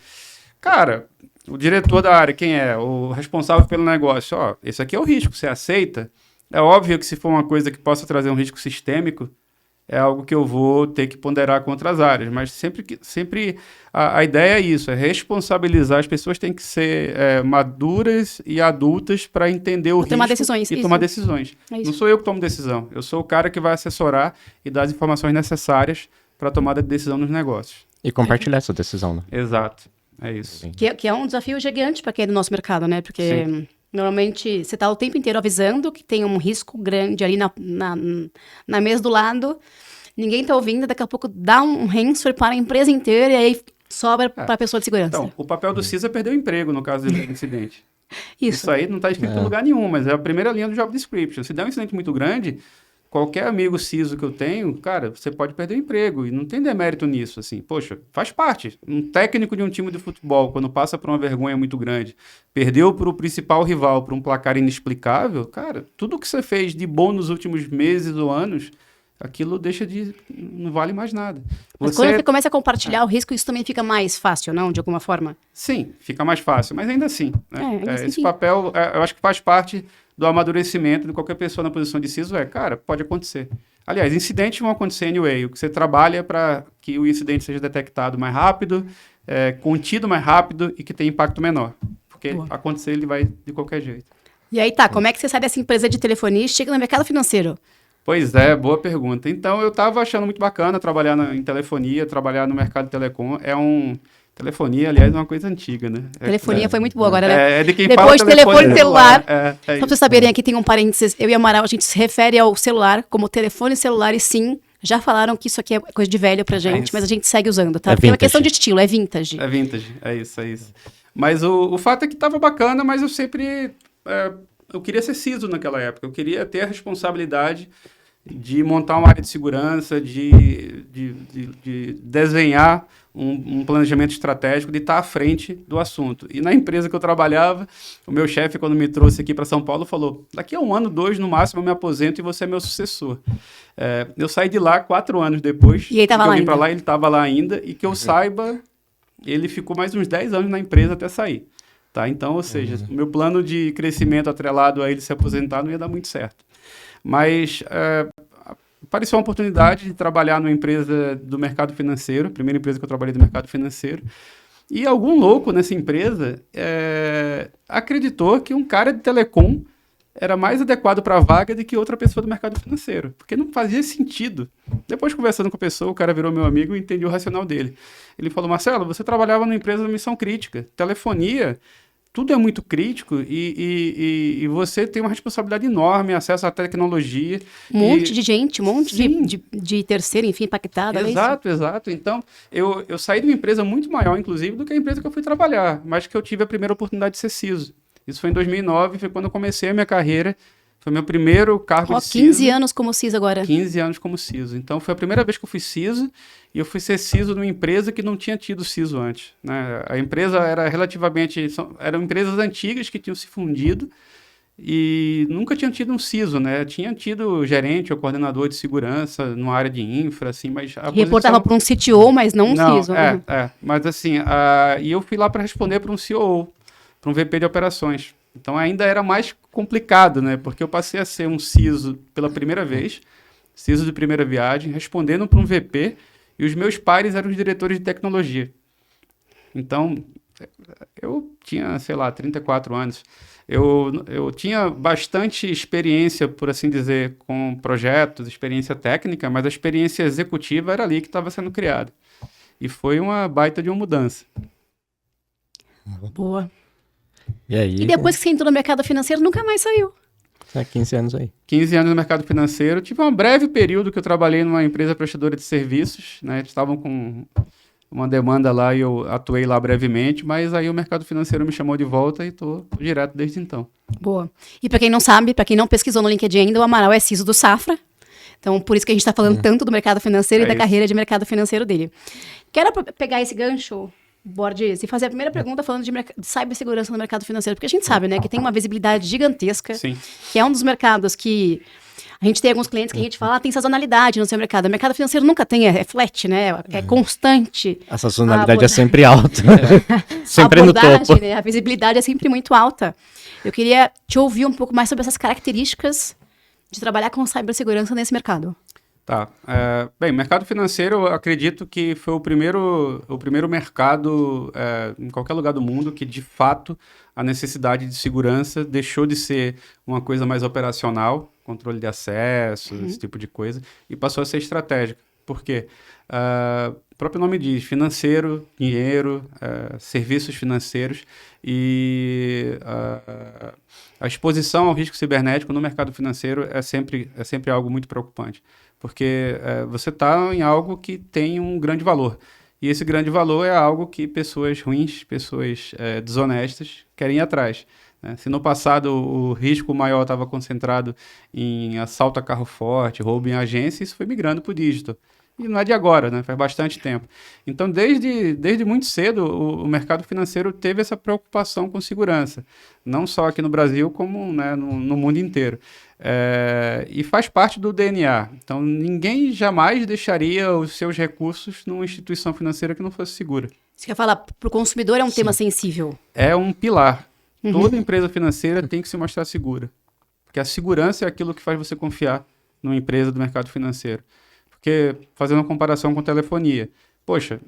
Cara, o diretor da área, quem é? O responsável pelo negócio. Esse aqui é o risco, você aceita? É óbvio que se for uma coisa que possa trazer um risco sistêmico, é algo que eu vou ter que ponderar com outras áreas, mas sempre a ideia é isso, é responsabilizar. As pessoas têm que ser maduras e adultas para entender o risco e tomar decisões. Não sou eu que tomo decisão, eu sou o cara que vai assessorar e dar as informações necessárias para a tomada de decisão nos negócios. E compartilhar essa decisão, né? Exato, é isso. Que é um desafio gigante para quem é do nosso mercado, né? Porque... Sim. Normalmente, você está o tempo inteiro avisando que tem um risco grande ali na mesa do lado, ninguém está ouvindo, daqui a pouco dá um ransomware para a empresa inteira e aí sobra para a pessoa de segurança. Então, o papel do CISA é perder o emprego no caso de incidente. Isso aí não está escrito em lugar nenhum, mas é a primeira linha do job description. Se der um incidente muito grande, qualquer amigo CISO que eu tenho, cara, você pode perder o emprego. E não tem demérito nisso, assim. Poxa, faz parte. Um técnico de um time de futebol, quando passa por uma vergonha muito grande, perdeu para o principal rival por um placar inexplicável, cara, tudo que você fez de bom nos últimos meses ou anos, aquilo não vale mais nada. Mas quando você começa a compartilhar o risco, isso também fica mais fácil, não? De alguma forma? Sim, fica mais fácil, mas ainda assim. Né? Esse papel, eu acho que faz parte do amadurecimento de qualquer pessoa na posição de CISO. Cara, pode acontecer. Aliás, incidentes vão acontecer anyway. O que você trabalha é para que o incidente seja detectado mais rápido, contido mais rápido e que tenha impacto menor. Porque acontecer ele vai de qualquer jeito. E aí como é que você sai dessa empresa de telefonia e chega no mercado financeiro? Pois é, boa pergunta. Então, eu estava achando muito bacana trabalhar em telefonia, trabalhar no mercado de telecom. Telefonia, aliás, é uma coisa antiga, né? Telefonia foi muito boa agora, né? É de quem Depois fala telefone celular. Só para vocês saberem, aqui tem um parênteses. Eu e Amaral, a gente se refere ao celular como telefone celular e sim, já falaram que isso aqui é coisa de velho pra gente, mas a gente segue usando, tá? Porque é uma questão de estilo, é vintage. É vintage, é isso. Mas o fato é que estava bacana, mas eu sempre... eu queria ser CISO naquela época. Eu queria ter a responsabilidade de montar uma área de segurança, de desenhar um planejamento estratégico, de estar à frente do assunto. E na empresa que eu trabalhava, o meu chefe, quando me trouxe aqui para São Paulo, falou: daqui a 1 ano, 2, no máximo, eu me aposento e você é meu sucessor. Eu saí de lá 4 anos depois. E ele estava lá ainda? Ele estava lá ainda. E que eu saiba, ele ficou mais uns 10 anos na empresa até sair. Tá? Então, ou seja, o meu plano de crescimento atrelado a ele se aposentar não ia dar muito certo. Mas apareceu uma oportunidade de trabalhar numa empresa do mercado financeiro, a primeira empresa que eu trabalhei do mercado financeiro, E algum louco nessa empresa acreditou que um cara de telecom era mais adequado para a vaga do que outra pessoa do mercado financeiro, porque não fazia sentido. Depois, conversando com a pessoa, o cara virou meu amigo e entendi o racional dele. Ele falou, Marcelo, você trabalhava numa empresa de missão crítica, telefonia, tudo é muito crítico e você tem uma responsabilidade enorme, acesso à tecnologia. Um monte de gente, um monte de terceiro, enfim, impactada. Exato. Então, eu saí de uma empresa muito maior, inclusive, do que a empresa que eu fui trabalhar, mas que eu tive a primeira oportunidade de ser CISO. Isso foi em 2009, foi quando eu comecei a minha carreira. Foi meu primeiro cargo de CISO. 15 anos como CISO agora. 15 anos como CISO. Então, foi a primeira vez que eu fui CISO e eu fui ser CISO numa empresa que não tinha tido CISO antes, né? A empresa era eram empresas antigas que tinham se fundido e nunca tinham tido um CISO, né? Tinha tido gerente ou coordenador de segurança numa área de infra, assim, mas... Reportava para um CTO, mas não um CISO. Mas assim, e eu fui lá para responder para um COO, para um VP de operações. Então ainda era mais complicado, né? Porque eu passei a ser um CISO pela primeira vez, CISO de primeira viagem, respondendo para um VP, e os meus pares eram os diretores de tecnologia. Então, eu tinha, 34 anos. Eu tinha bastante experiência, por assim dizer, com projetos, experiência técnica, mas a experiência executiva era ali que estava sendo criada. E foi uma baita de uma mudança. Boa. E depois que você entrou no mercado financeiro, nunca mais saiu. 15 anos aí. 15 anos no mercado financeiro. Tive um breve período que eu trabalhei numa empresa prestadora de serviços, né? Eles estavam com uma demanda lá e eu atuei lá brevemente, mas aí o mercado financeiro me chamou de volta e estou direto desde então. Boa. E para quem não sabe, para quem não pesquisou no LinkedIn ainda, o Amaral é CISO do Safra. Então, por isso que a gente está falando tanto do mercado financeiro e da carreira de mercado financeiro dele. Quero pegar esse gancho, Borges, e fazer a primeira pergunta falando de cibersegurança no mercado financeiro, porque a gente sabe, né, que tem uma visibilidade gigantesca, Sim. Que é um dos mercados que a gente tem alguns clientes que a gente fala, tem sazonalidade no seu mercado. O mercado financeiro nunca tem, é flat, né, é constante. A sazonalidade é sempre alta, sempre no topo. Né, a visibilidade é sempre muito alta. Eu queria te ouvir um pouco mais sobre essas características de trabalhar com cibersegurança nesse mercado. Tá. Bem, mercado financeiro, eu acredito que foi o primeiro mercado em qualquer lugar do mundo que, de fato, a necessidade de segurança deixou de ser uma coisa mais operacional, controle de acesso, esse tipo de coisa, e passou a ser estratégica. Por quê? O próprio nome diz, financeiro, dinheiro, serviços financeiros, e a exposição ao risco cibernético no mercado financeiro é sempre algo muito preocupante. Porque você está em algo que tem um grande valor. E esse grande valor é algo que pessoas ruins, pessoas desonestas querem ir atrás. Né? Se no passado o risco maior estava concentrado em assalto a carro forte, roubo em agência, isso foi migrando para o digital. E não é de agora, né? Faz bastante tempo. Então, desde muito cedo, o mercado financeiro teve essa preocupação com segurança. Não só aqui no Brasil, como, né, no mundo inteiro. E faz parte do DNA. Então, ninguém jamais deixaria os seus recursos numa instituição financeira que não fosse segura. Você quer falar, para o consumidor é um tema sensível? É um pilar. Toda empresa financeira tem que se mostrar segura. Porque a segurança é aquilo que faz você confiar numa empresa do mercado financeiro. Porque, fazendo uma comparação com telefonia, poxa,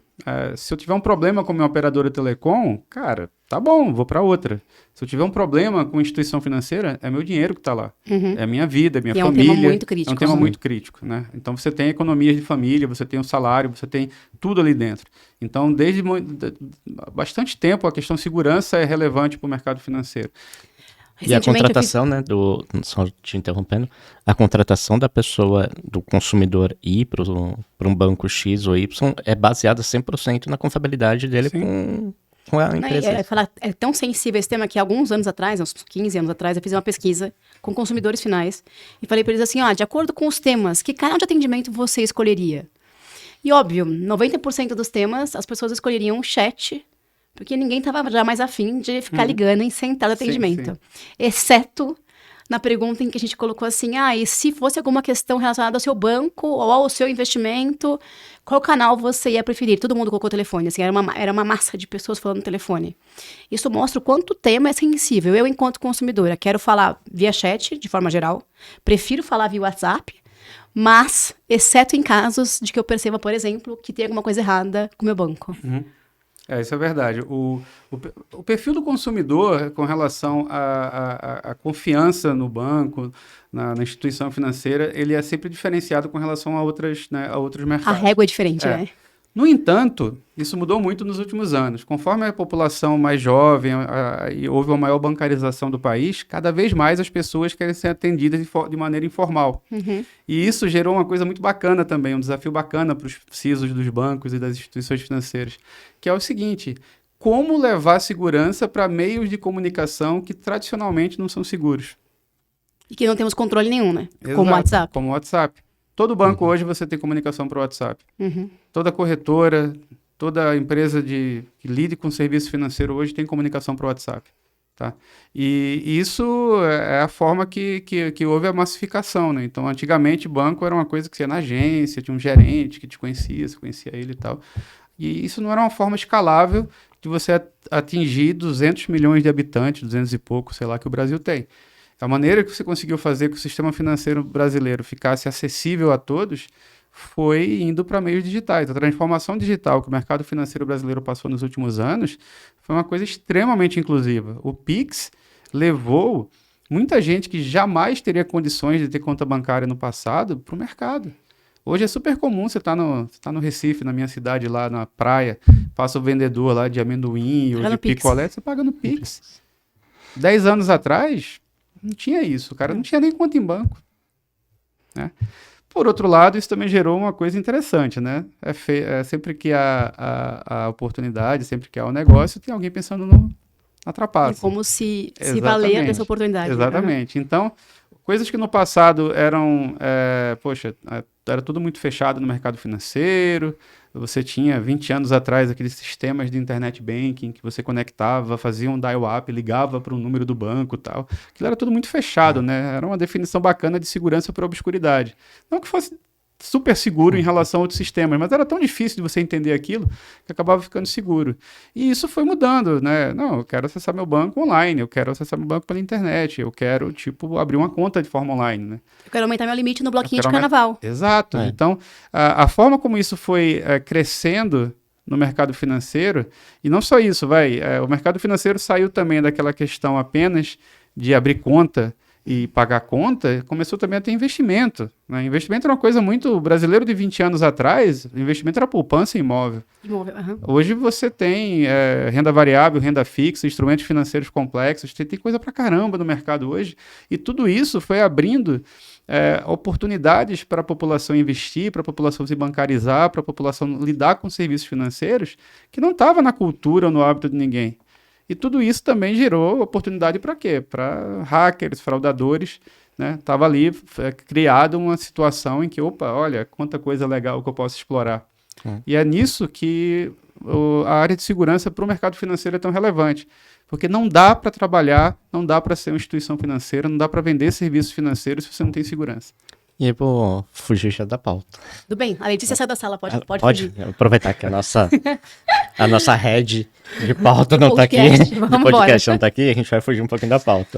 se eu tiver um problema com minha operadora telecom, cara, tá bom, vou para outra. Se eu tiver um problema com instituição financeira, é meu dinheiro que está lá. É a minha vida, é minha família. É um tema muito crítico. É um tema muito crítico, né? Então, você tem economias de família, você tem o salário, você tem tudo ali dentro. Então, desde bastante tempo, a questão de segurança é relevante para o mercado financeiro. E a contratação, né, só te interrompendo, a contratação da pessoa, do consumidor ir para um banco X ou Y é baseada 100% na confiabilidade dele com a empresa. É tão sensível esse tema que alguns anos atrás, uns 15 anos atrás, eu fiz uma pesquisa com consumidores finais e falei para eles assim, de acordo com os temas, que canal de atendimento você escolheria? E óbvio, 90% dos temas as pessoas escolheriam o chat, porque ninguém estava já mais afim de ficar ligando em central de atendimento. Exceto na pergunta em que a gente colocou assim, e se fosse alguma questão relacionada ao seu banco ou ao seu investimento, qual canal você ia preferir? Todo mundo colocou telefone, assim, era uma massa de pessoas falando no telefone. Isso mostra o quanto o tema é sensível. Eu, enquanto consumidora, quero falar via chat, de forma geral, prefiro falar via WhatsApp, mas, exceto em casos de que eu perceba, por exemplo, que tem alguma coisa errada com o meu banco. Isso é verdade. O perfil do consumidor com relação à confiança no banco, na instituição financeira, ele é sempre diferenciado com relação a outros A mercados. régua é diferente, né? No entanto, isso mudou muito nos últimos anos. Conforme a população mais jovem e houve uma maior bancarização do país, cada vez mais as pessoas querem ser atendidas de maneira informal. Uhum. E isso gerou uma coisa muito bacana também, um desafio bacana para os CISOs dos bancos e das instituições financeiras, que é o seguinte: como levar segurança para meios de comunicação que tradicionalmente não são seguros? E que não temos controle nenhum, né? Exato, Como o WhatsApp. Como o WhatsApp. Todo banco hoje você tem comunicação para o WhatsApp. Uhum. Toda corretora, toda empresa que lide com serviço financeiro hoje tem comunicação para o WhatsApp. Tá? E isso é a forma que houve a massificação, né? Então, antigamente, banco era uma coisa que você ia na agência, tinha um gerente que te conhecia, você conhecia ele e tal. E isso não era uma forma escalável de você atingir 200 milhões de habitantes, 200 e pouco, sei lá, que o Brasil tem. A maneira que você conseguiu fazer que o sistema financeiro brasileiro ficasse acessível a todos foi indo para meios digitais. A transformação digital que o mercado financeiro brasileiro passou nos últimos anos foi uma coisa extremamente inclusiva. O Pix levou muita gente que jamais teria condições de ter conta bancária no passado para o mercado. Hoje é super comum, você tá no Recife, na minha cidade, lá na praia, passa o vendedor lá de amendoim ou de picolé, você paga no Pix. 10 anos atrás, não tinha isso. O cara não tinha nem conta em banco. Né? Por outro lado, isso também gerou uma coisa interessante, né? Sempre que há a oportunidade, sempre que há o negócio, tem alguém pensando na trapaça. E como se valer dessa oportunidade. Exatamente. Então, coisas que no passado eram... era tudo muito fechado no mercado financeiro. Você tinha, 20 anos atrás, aqueles sistemas de internet banking que você conectava, fazia um dial-up, ligava para o número do banco e tal. Aquilo era tudo muito fechado, né? Era uma definição bacana de segurança por obscuridade. Não que fosse super seguro em relação a outros sistemas, mas era tão difícil de você entender aquilo que acabava ficando seguro. E isso foi mudando, né? Não, eu quero acessar meu banco online, eu quero acessar meu banco pela internet, eu quero, abrir uma conta de forma online, né? Eu quero aumentar meu limite no bloquinho de carnaval. Exato. Então, a forma como isso foi crescendo no mercado financeiro, e não só isso, o mercado financeiro saiu também daquela questão apenas de abrir conta e pagar conta, começou também a ter investimento. Né? Investimento era uma coisa muito... brasileiro de 20 anos atrás, investimento era poupança em imóvel. Hoje você tem renda variável, renda fixa, instrumentos financeiros complexos, tem coisa pra caramba no mercado hoje, e tudo isso foi abrindo oportunidades para a população investir, para a população se bancarizar, para a população lidar com serviços financeiros que não estava na cultura ou no hábito de ninguém. E tudo isso também gerou oportunidade para quê? Para hackers, fraudadores, né? Tava ali criado uma situação em que, olha, quanta coisa legal que eu posso explorar. E é nisso que a área de segurança para o mercado financeiro é tão relevante. Porque não dá para trabalhar, não dá para ser uma instituição financeira, não dá para vender serviços financeiros se você não tem segurança. E aí, vou fugir já da pauta. Tudo bem, a Letícia sai da sala, pode fugir. Aproveitar que a nossa head de pauta não está aqui, o podcast não está aqui, a gente vai fugir um pouquinho da pauta.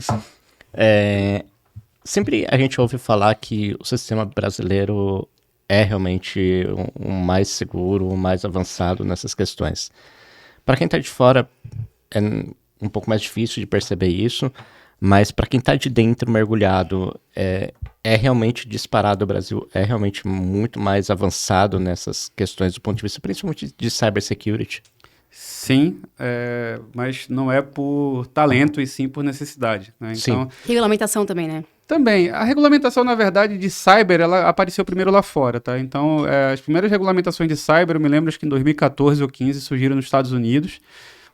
Sempre a gente ouve falar que o sistema brasileiro é realmente o mais seguro, o mais avançado nessas questões. Para quem está de fora, é um pouco mais difícil de perceber isso, mas para quem está de dentro, mergulhado, é realmente disparado o Brasil, é realmente muito mais avançado nessas questões do ponto de vista, principalmente de cybersecurity. Sim, mas não é por talento e sim por necessidade. Né? Então, regulamentação também, né? Também. A regulamentação, na verdade, de cyber, ela apareceu primeiro lá fora, tá? Então, as primeiras regulamentações de cyber, eu me lembro, acho que em 2014 ou 2015, surgiram nos Estados Unidos.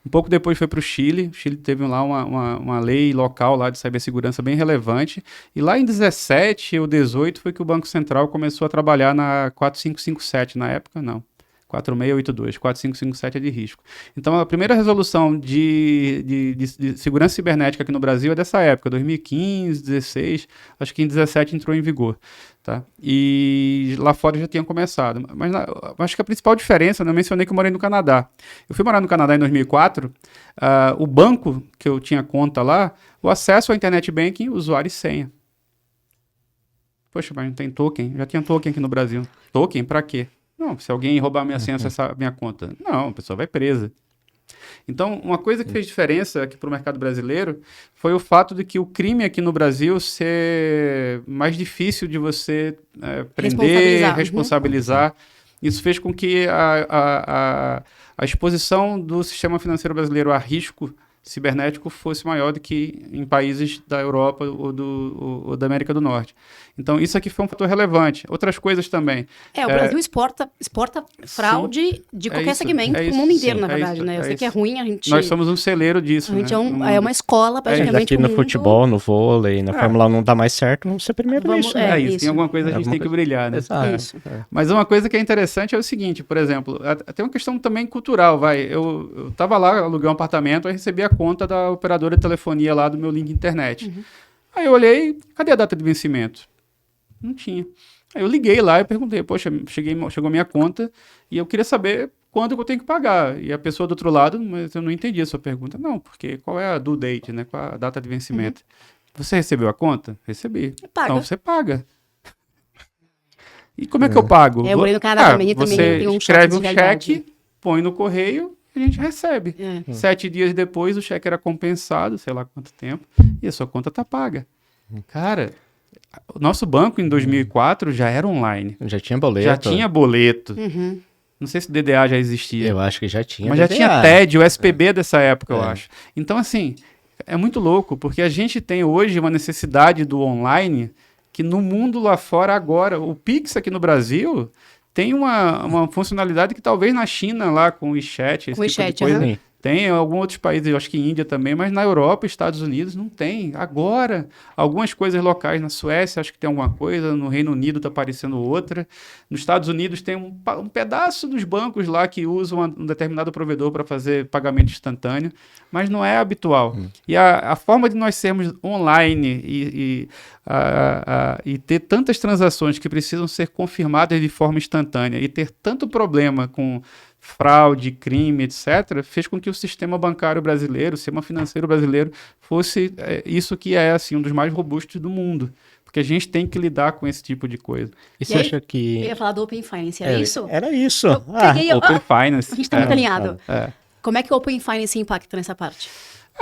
Um pouco depois foi para o Chile. O Chile teve lá uma lei local lá de cibersegurança bem relevante. E lá em 17 ou 18 foi que o Banco Central começou a trabalhar na 4557. Na época, não. 4682. 4557 é de risco. Então, a primeira resolução de segurança cibernética aqui no Brasil é dessa época, 2015, 16. Acho que em 17 entrou em vigor. Tá? E lá fora já tinham começado. Mas acho que a principal diferença, eu mencionei que eu morei no Canadá. Eu fui morar no Canadá em 2004, o banco que eu tinha conta lá, o acesso ao internet banking, usuário e senha. Poxa, mas não tem token? Já tinha token aqui no Brasil. Token? Pra quê? Não, se alguém roubar minha senha, acessar minha conta. Não, a pessoa vai presa. Então, uma coisa que fez diferença aqui para o mercado brasileiro foi o fato de que o crime aqui no Brasil ser mais difícil de você prender, responsabilizar. Isso fez com que a exposição do sistema financeiro brasileiro a risco cibernético fosse maior do que em países da Europa ou da América do Norte. Então, isso aqui foi um fator relevante. Outras coisas também. O Brasil exporta fraude de qualquer segmento para o mundo inteiro, na verdade, né? Eu sei que é ruim, a gente... Nós somos um celeiro disso, A gente é uma escola, praticamente, no futebol, no vôlei, na Fórmula 1 não dá mais certo, vamos ser primeiro nisso. Isso. Tem alguma coisa a gente tem que brilhar, né? Isso. Mas uma coisa que é interessante é o seguinte, por exemplo, tem uma questão também cultural, eu estava lá, aluguei um apartamento, aí recebi a conta da operadora de telefonia lá do meu link internet. Aí eu olhei, cadê a data de vencimento? Não tinha. Aí eu liguei lá e perguntei, poxa, chegou a minha conta e eu queria saber quando que eu tenho que pagar. E a pessoa do outro lado, mas eu não entendi a sua pergunta. Não, porque qual é a due date, né? Qual a data de vencimento? Você recebeu a conta? Recebi. Então você paga. E como é que eu pago? Eu morei no Canadá também você tem um escreve um cheque, põe no correio e a gente recebe. 7 dias depois o cheque era compensado, sei lá quanto tempo, e a sua conta tá paga. Cara, o nosso banco em 2004 já era online. Já tinha boleto. Já tinha boleto. Não sei se o DDA já existia. Eu acho que já tinha. Mas DDA. Já tinha TED, o SPB dessa época, eu acho. Então, assim, é muito louco, porque a gente tem hoje uma necessidade do online que no mundo lá fora agora, o Pix aqui no Brasil tem uma funcionalidade que talvez na China lá com o WeChat, esse tipo de coisa, tem em alguns outros países, eu acho que Índia também, mas na Europa e Estados Unidos não tem. Agora, algumas coisas locais, na Suécia acho que tem alguma coisa, no Reino Unido está aparecendo outra, nos Estados Unidos tem um pedaço dos bancos lá que usam um determinado provedor para fazer pagamento instantâneo, mas não é habitual. E a forma de nós sermos online e ter tantas transações que precisam ser confirmadas de forma instantânea e ter tanto problema com fraude, crime, etc., fez com que o sistema bancário brasileiro, o sistema financeiro brasileiro, fosse isso que é assim, um dos mais robustos do mundo. Porque a gente tem que lidar com esse tipo de coisa. E você acha que... Eu ia falar do Open Finance, era isso? Era isso. Open Finance. A gente está muito alinhado. Como é que o Open Finance impacta nessa parte?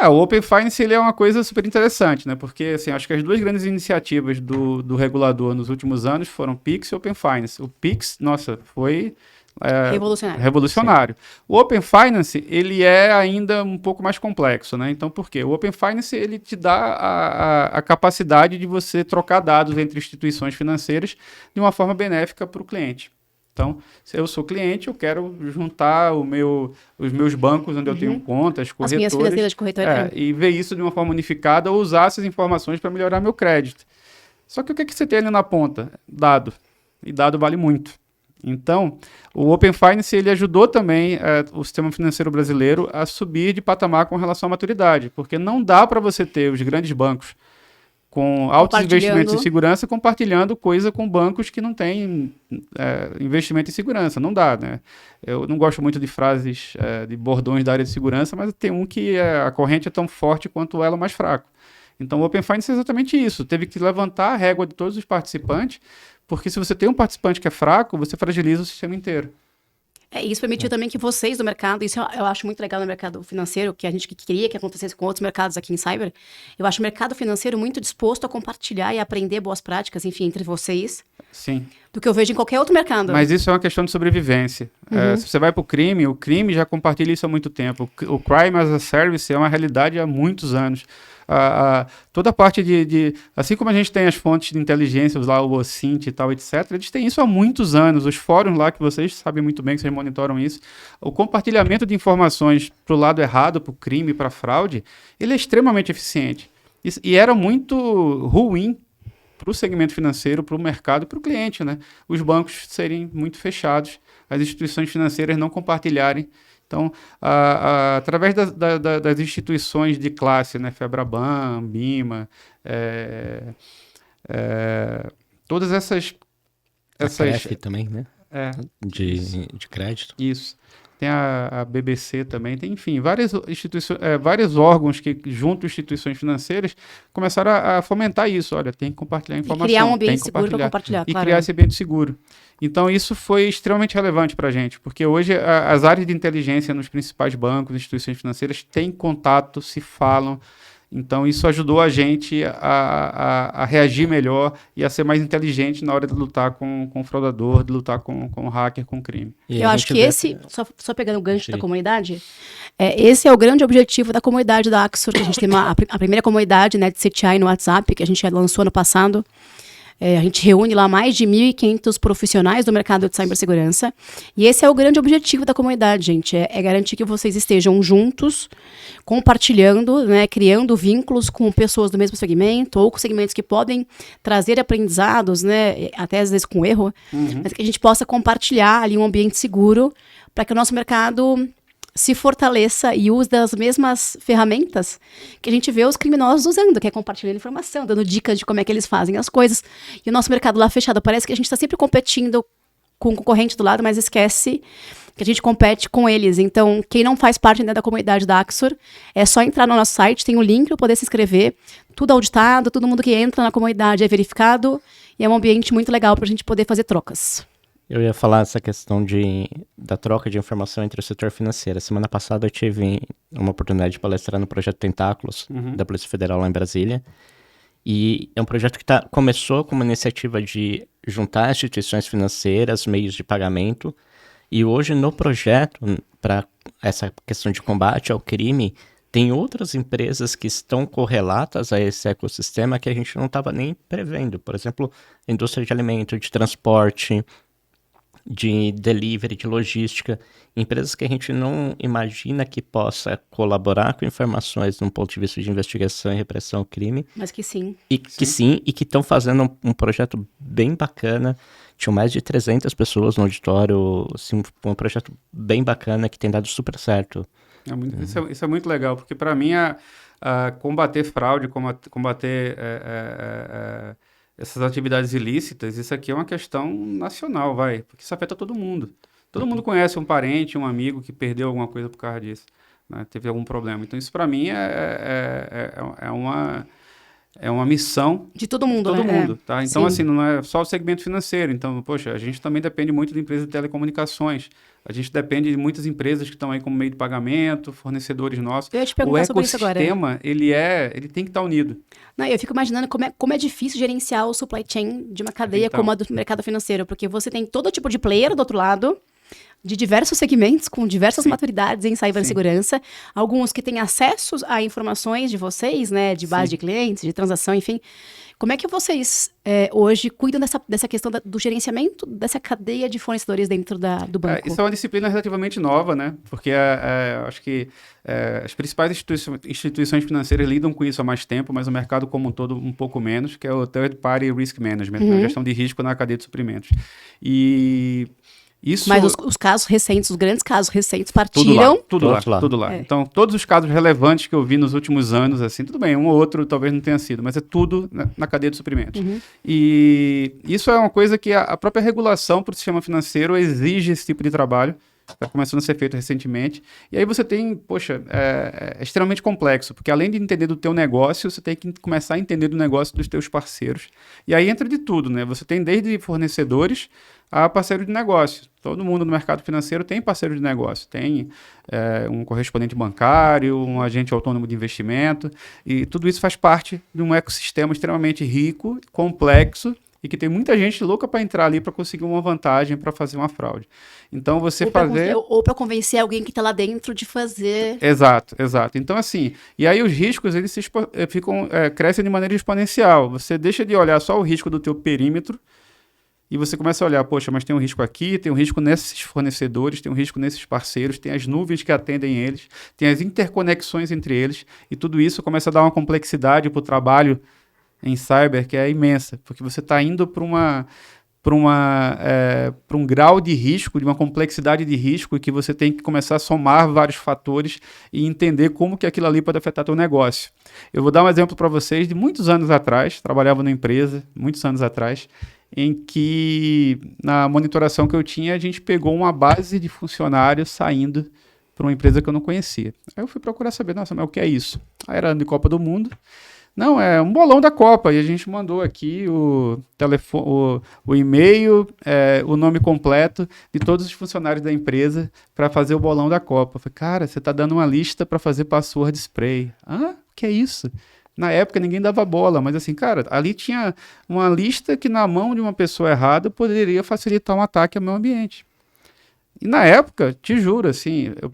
O Open Finance ele é uma coisa super interessante, né? Porque assim, acho que as duas grandes iniciativas do regulador nos últimos anos foram Pix e Open Finance. O Pix, nossa, foi... revolucionário. O Open Finance, ele é ainda um pouco mais complexo, né? Então, por quê? O Open Finance, ele te dá a capacidade de você trocar dados entre instituições financeiras de uma forma benéfica para o cliente. Então, se eu sou cliente, eu quero juntar os meus bancos onde eu tenho contas, corretoras, as minhas financeiras de corretora. E ver isso de uma forma unificada ou usar essas informações para melhorar meu crédito. Só que o que você tem ali na ponta? Dado. E dado vale muito. Então, o Open Finance ele ajudou também o sistema financeiro brasileiro a subir de patamar com relação à maturidade, porque não dá para você ter os grandes bancos com altos investimentos em segurança compartilhando coisa com bancos que não têm investimento em segurança. Não dá, né? Eu não gosto muito de frases de bordões da área de segurança, mas tem um que a corrente é tão forte quanto o elo mais fraco. Então, o Open Finance é exatamente isso. Teve que levantar a régua de todos os participantes, porque se você tem um participante que é fraco, você fragiliza o sistema inteiro. Isso permitiu também que vocês do mercado, isso eu acho muito legal no mercado financeiro, que a gente queria que acontecesse com outros mercados aqui em Cyber, eu acho o mercado financeiro muito disposto a compartilhar e aprender boas práticas, enfim, entre vocês. Sim. Do que eu vejo em qualquer outro mercado. Mas isso é uma questão de sobrevivência. Se você vai para o crime já compartilha isso há muito tempo. O Crime as a Service é uma realidade há muitos anos. Toda a parte assim como a gente tem as fontes de inteligência, lá o OSINT e tal, etc., eles têm isso há muitos anos. Os fóruns lá, que vocês sabem muito bem, que vocês monitoram isso, o compartilhamento de informações para o lado errado, para o crime, para a fraude, ele é extremamente eficiente. E era muito ruim para o segmento financeiro, para o mercado e para o cliente, né? Os bancos serem muito fechados, as instituições financeiras não compartilharem. Então, através das instituições de classe, né, Febraban, Bima, todas essas... A CREF também, né? De crédito. Isso. tem a BBC também, tem, enfim, várias instituições, vários órgãos que, junto às instituições financeiras, começaram a fomentar isso. Olha, tem que compartilhar informação. E criar um ambiente seguro para compartilhar, e claro. criar esse ambiente seguro. Então, isso foi extremamente relevante para a gente, porque hoje as áreas de inteligência nos principais bancos, instituições financeiras, têm contato, se falam. Então, isso ajudou a gente a reagir melhor e a ser mais inteligente na hora de lutar com o fraudador, de lutar com o hacker, com o crime. Eu acho que só pegando o gancho da comunidade, esse é o grande objetivo da comunidade da Axor, que a gente tem a primeira comunidade, né, de CTI no WhatsApp, que a gente lançou ano passado. A gente reúne lá mais de 1.500 profissionais do mercado de cibersegurança. E esse é o grande objetivo da comunidade, gente. É garantir que vocês estejam juntos, compartilhando, né, criando vínculos com pessoas do mesmo segmento, ou com segmentos que podem trazer aprendizados, né, até às vezes com erro, mas que a gente possa compartilhar ali um ambiente seguro para que o nosso mercado se fortaleça e use das mesmas ferramentas que a gente vê os criminosos usando, que é compartilhando informação, dando dicas de como é que eles fazem as coisas. E o nosso mercado lá fechado, parece que a gente está sempre competindo com o concorrente do lado, mas esquece que a gente compete com eles. Então, quem não faz parte ainda da comunidade da Axor, é só entrar no nosso site, tem o link para poder se inscrever, tudo auditado, todo mundo que entra na comunidade é verificado, e é um ambiente muito legal para a gente poder fazer trocas. Eu ia falar essa questão da troca de informação entre o setor financeiro. Semana passada eu tive uma oportunidade de palestrar no projeto Tentáculos, da Polícia Federal lá em Brasília. E é um projeto que começou com uma iniciativa de juntar instituições financeiras, meios de pagamento. E hoje no projeto, para essa questão de combate ao crime, tem outras empresas que estão correlatas a esse ecossistema que a gente não estava nem prevendo. Por exemplo, indústria de alimento, de transporte, de delivery, de logística, empresas que a gente não imagina que possa colaborar com informações de um ponto de vista de investigação e repressão ao crime. Mas que sim. E que estão fazendo um projeto bem bacana. Tinham mais de 300 pessoas no auditório, assim, um projeto bem bacana que tem dado super certo. Isso é muito legal, porque para mim combater fraude, combater essas atividades ilícitas, isso aqui é uma questão nacional, porque isso afeta todo mundo. Todo mundo conhece um parente, um amigo que perdeu alguma coisa por causa disso, né? Teve algum problema. Então, isso para mim é uma missão de todo mundo, todo né? mundo, tá? Então, Sim. assim, não é só o segmento financeiro. Então, poxa, a gente também depende muito de empresas de telecomunicações. A gente depende de muitas empresas que estão aí como meio de pagamento, fornecedores nossos. Eu ia te perguntar sobre isso agora. O ecossistema, ele tem que estar unido. Não, eu fico imaginando como é difícil gerenciar o supply chain de uma cadeia como a do mercado financeiro, porque você tem todo tipo de player do outro lado, de diversos segmentos, com diversas maturidades em cibersegurança, alguns que têm acesso a informações de vocês, né, de base de clientes, de transação, enfim. Como é que vocês hoje cuidam dessa questão do gerenciamento dessa cadeia de fornecedores dentro do banco? Isso é uma disciplina relativamente nova, né? Porque acho que as principais instituições financeiras lidam com isso há mais tempo, mas o mercado como um todo um pouco menos, que é o Third Party Risk Management, né? A gestão de risco na cadeia de suprimentos. Mas os casos recentes, os grandes casos recentes partilham... Tudo lá. Então, todos os casos relevantes que eu vi nos últimos anos, assim, tudo bem, um ou outro talvez não tenha sido, mas é tudo na cadeia de suprimentos. E isso é uma coisa que a própria regulação para o sistema financeiro exige esse tipo de trabalho. Está começando a ser feito recentemente. E aí você tem, é extremamente complexo, porque além de entender do teu negócio, você tem que começar a entender do negócio dos teus parceiros. E aí entra de tudo, né? Você tem desde fornecedores a parceiros de negócio. Todo mundo no mercado financeiro tem parceiro de negócio. Tem um correspondente bancário, um agente autônomo de investimento. E tudo isso faz parte de um ecossistema extremamente rico, complexo, e que tem muita gente louca para entrar ali para conseguir uma vantagem, para fazer uma fraude. Então, ou para convencer alguém que está lá dentro de fazer... Exato. Então, assim, e aí os riscos, eles crescem de maneira exponencial. Você deixa de olhar só o risco do teu perímetro e você começa a olhar, poxa, mas tem um risco aqui, tem um risco nesses fornecedores, tem um risco nesses parceiros, tem as nuvens que atendem eles, tem as interconexões entre eles, e tudo isso começa a dar uma complexidade para o trabalho em cyber que é imensa, porque você está indo para um grau de risco, de uma complexidade de risco, que você tem que começar a somar vários fatores e entender como que aquilo ali pode afetar teu negócio. Eu vou dar um exemplo para vocês de muitos anos atrás, trabalhava numa empresa, muitos anos atrás, em que, na monitoração que eu tinha, a gente pegou uma base de funcionários saindo para uma empresa que eu não conhecia. Aí eu fui procurar saber, nossa, mas o que é isso? Aí era ano de Copa do Mundo. Não, é um bolão da Copa. E a gente mandou aqui o telefone, o e-mail, o nome completo de todos os funcionários da empresa para fazer o bolão da Copa. Eu falei, cara, você está dando uma lista para fazer password spray. Ah, o que é isso? Na época ninguém dava bola, mas assim, cara, ali tinha uma lista que na mão de uma pessoa errada poderia facilitar um ataque ao meio ambiente. E na época, te juro, assim, eu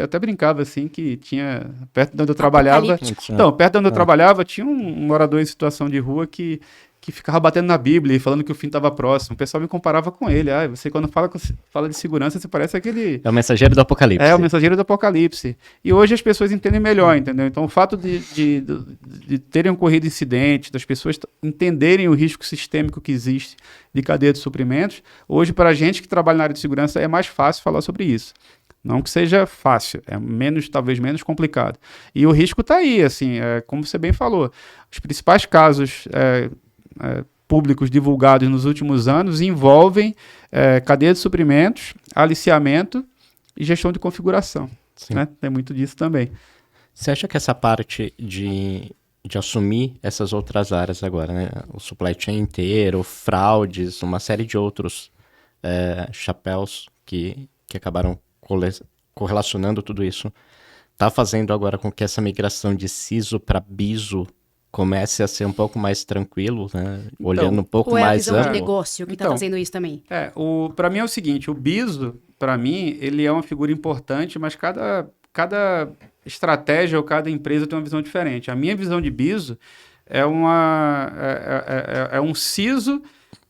até brincava assim, que tinha, perto de onde eu trabalhava, então, perto de onde eu trabalhava, tinha um morador em situação de rua que ficava batendo na Bíblia e falando que o fim estava próximo. O pessoal me comparava com ele. Ah, você quando fala de segurança, você parece aquele... É o mensageiro do apocalipse. É, o mensageiro do apocalipse. E hoje as pessoas entendem melhor, entendeu? Então, o fato de terem ocorrido incidentes, das pessoas entenderem o risco sistêmico que existe de cadeia de suprimentos, hoje, para a gente que trabalha na área de segurança, é mais fácil falar sobre isso. Não que seja fácil, é talvez menos complicado. E o risco está aí, assim, como você bem falou. Os principais casos públicos divulgados nos últimos anos envolvem cadeia de suprimentos, aliciamento e gestão de configuração. Né? Tem muito disso também. Você acha que essa parte de assumir essas outras áreas agora, né? O supply chain inteiro, fraudes, uma série de outros chapéus que acabaram correlacionando tudo isso, está fazendo agora com que essa migração de CISO para BISO comece a ser um pouco mais tranquilo, né? Então, olhando um pouco ou mais amplo. É a visão amplo. de negócio que está fazendo isso também? Para mim é o seguinte, o BISO, para mim, ele é uma figura importante, mas cada estratégia ou cada empresa tem uma visão diferente. A minha visão de BISO é um CISO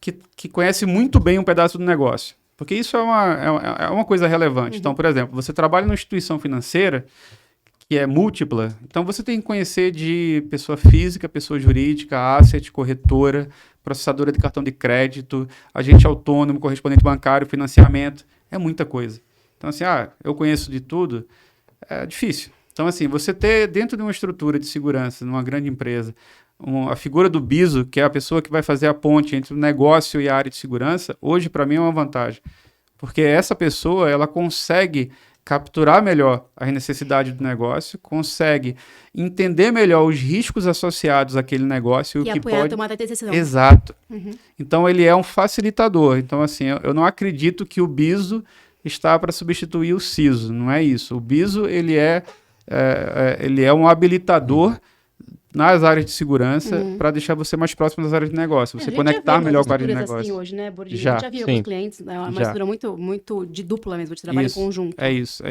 que conhece muito bem um pedaço do negócio. Porque isso é uma coisa relevante. Uhum. Então, por exemplo, você trabalha numa instituição financeira que é múltipla, então você tem que conhecer de pessoa física, pessoa jurídica, asset, corretora, processadora de cartão de crédito, agente autônomo, correspondente bancário, financiamento, é muita coisa. Então, assim, eu conheço de tudo, é difícil. Então, assim, você ter dentro de uma estrutura de segurança, numa grande empresa, a figura do BISO, que é a pessoa que vai fazer a ponte entre o negócio e a área de segurança, hoje, para mim, é uma vantagem. Porque essa pessoa, ela consegue capturar melhor as necessidades do negócio, consegue entender melhor os riscos associados àquele negócio. E apoiar a tomada de decisão. Exato. Uhum. Então, ele é um facilitador. Então, assim, eu não acredito que o BISO está para substituir o CISO. Não é isso. O BISO, ele é um habilitador nas áreas de segurança para deixar você mais próximo das áreas de negócio, você conectar melhor com a área de negócio. Assim hoje, né, Bordinho? Já vi alguns clientes, uma estrutura muito, muito de dupla mesmo, de trabalho em conjunto. É isso.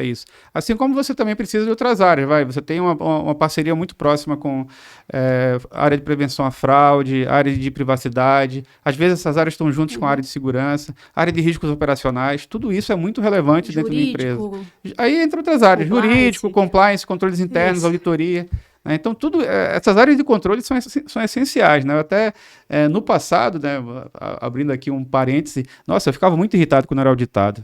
Assim como você também precisa de outras áreas, você tem uma parceria muito próxima com a área de prevenção à fraude, área de privacidade, às vezes essas áreas estão juntas com a área de segurança, área de riscos operacionais, tudo isso é muito relevante dentro de uma empresa. Aí entra outras áreas, jurídico, compliance, controles internos, auditoria. Então, essas áreas de controle são essenciais, né? Eu até, no passado, né, abrindo aqui um parêntese, nossa, eu ficava muito irritado quando era auditado.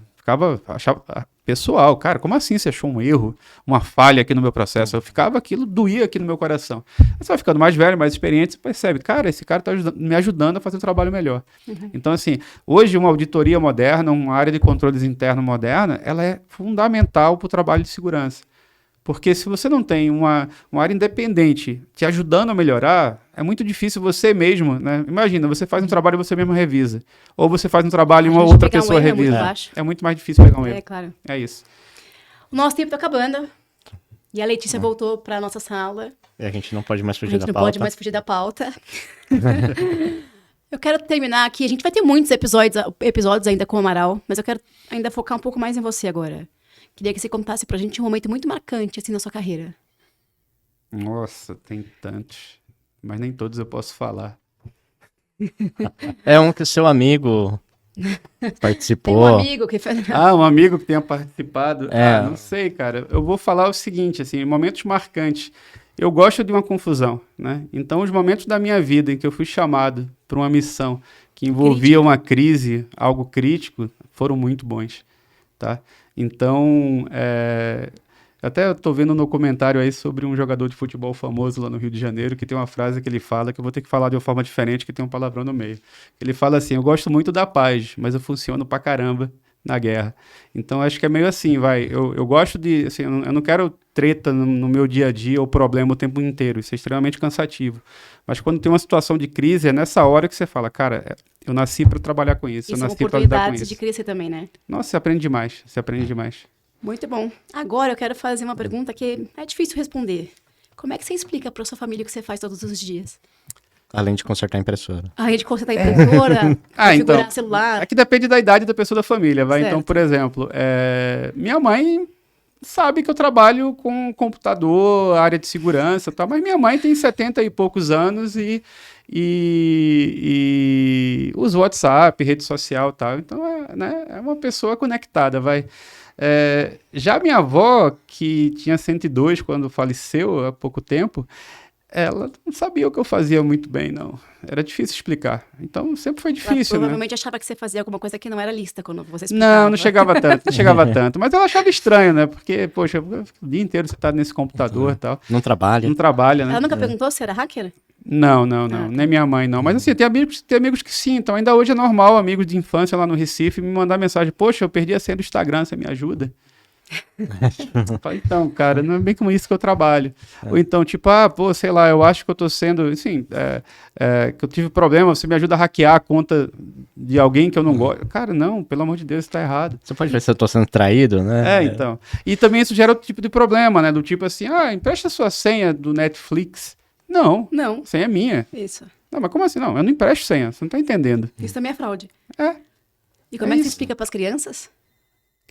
Achava pessoal, cara, como assim você achou um erro, uma falha aqui no meu processo? Aquilo doía aqui no meu coração. Você vai ficando mais velho, mais experiente, você percebe, cara, esse cara está me ajudando a fazer um trabalho melhor. Uhum. Então, assim, hoje uma auditoria moderna, uma área de controles internos moderna, ela é fundamental para o trabalho de segurança. Porque se você não tem uma área independente te ajudando a melhorar, é muito difícil você mesmo, né? Imagina, você faz um trabalho e você mesmo revisa. Ou você faz um trabalho e uma outra pessoa revisa. É muito mais difícil pegar um erro. Claro. É isso. O nosso tempo está acabando. E a Letícia voltou para a nossa sala. E a gente não pode mais fugir da pauta. A gente não pode mais fugir da pauta. Eu quero terminar aqui. A gente vai ter muitos episódios ainda com o Amaral, mas eu quero ainda focar um pouco mais em você agora. Queria que você contasse pra gente um momento muito marcante, assim, na sua carreira. Nossa, tem tantos. Mas nem todos eu posso falar. É um que o seu amigo participou. Tem um amigo que fez... um amigo que tenha participado. Não sei, cara. Eu vou falar o seguinte, assim, momentos marcantes. Eu gosto de uma confusão, né? Então, os momentos da minha vida em que eu fui chamado para uma missão que envolvia uma crise, algo crítico, foram muito bons, tá? Então, Até eu tô vendo no comentário aí sobre um jogador de futebol famoso lá no Rio de Janeiro, que tem uma frase que ele fala, que eu vou ter que falar de uma forma diferente, que tem um palavrão no meio. Ele fala assim, eu gosto muito da paz, mas eu funciono pra caramba na guerra. Então, acho que é meio assim, eu gosto de, assim, eu não quero treta no meu dia a dia ou problema o tempo inteiro, isso é extremamente cansativo. Mas quando tem uma situação de crise, é nessa hora que você fala, cara, eu nasci para trabalhar com isso, E eu são nasci para lidar com oportunidades isso. de crescer também, né? Nossa, você aprende demais. Muito bom. Agora eu quero fazer uma pergunta que é difícil responder. Como é que você explica para sua família o que você faz todos os dias? Além de consertar a impressora. A rede consertar a impressora, configurar Então, celular. aqui depende da idade da pessoa da família, vai. Certo. Então, por exemplo, minha mãe sabe que eu trabalho com computador, área de segurança e tal, mas minha mãe tem 70 e poucos anos e usa WhatsApp, rede social e tal. Então, é uma pessoa conectada, vai. Já minha avó, que tinha 102 quando faleceu há pouco tempo, ela não sabia o que eu fazia muito bem, não. Era difícil explicar. Então, sempre foi Ela difícil, né? provavelmente achava que você fazia alguma coisa que não era lista quando você explicava. Não chegava tanto. Mas ela achava estranho, né? Porque, poxa, o dia inteiro você tá nesse computador e tal. Não trabalha. Não trabalha, né? Ela nunca perguntou se era hacker? Não. tá. Nem minha mãe, não. Mas assim, tem amigos que sim. Então, ainda hoje é normal, amigos de infância lá no Recife, me mandar mensagem. Poxa, eu perdi a senha do Instagram, você me ajuda? Eu falo, então, cara, não é bem com isso que eu trabalho. Ou então, tipo, sei lá, eu acho que eu tô sendo, assim, que eu tive problema, você me ajuda a hackear a conta de alguém que eu não gosto. Cara, não, pelo amor de Deus, isso tá errado. Você pode ver se eu tô sendo traído, né? Então. E também isso gera outro tipo de problema, né? Do tipo assim, empresta sua senha do Netflix. Não, Não. senha é minha. Isso. Não, mas como assim? Não, eu não empresto senha, você não tá entendendo. Isso também é fraude. É. E como é que você isso. explica para as crianças?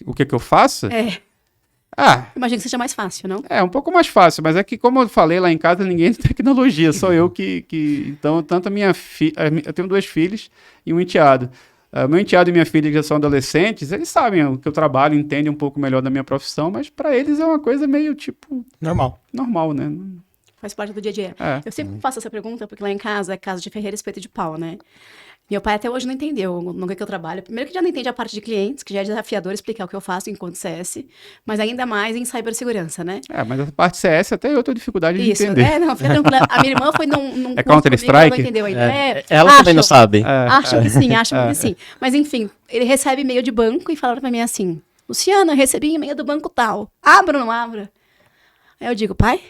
O que eu faço? Imagino que seja mais fácil, não? É um pouco mais fácil, mas é que, como eu falei lá em casa, ninguém tem tecnologia, só eu que então, tanto a minha filha, eu tenho 2 filhos e um enteado. Meu enteado e minha filha, que já são adolescentes, eles sabem o que eu trabalho, entendem um pouco melhor da minha profissão, mas para eles é uma coisa meio, tipo, normal, né? Faz parte do dia a dia. É. Eu sempre faço essa pergunta, porque lá em casa é casa de ferreiro espeto de pau, né? Meu pai até hoje não entendeu no que eu trabalho. Primeiro que já não entende a parte de clientes, que já é desafiador explicar o que eu faço enquanto CS, mas ainda mais em cibersegurança, né? Mas a parte CS até eu tenho dificuldade de Isso, entender. não, fica tranquila. A minha irmã foi num curso Counter-Strike? comigo, ela não entendeu ainda. Ela também não sabe. Acho que sim, acho que sim. Mas enfim, ele recebe e-mail de banco e falaram pra mim assim, Luciana, recebi e-mail do banco tal. Abra ou não abra? Aí eu digo, pai,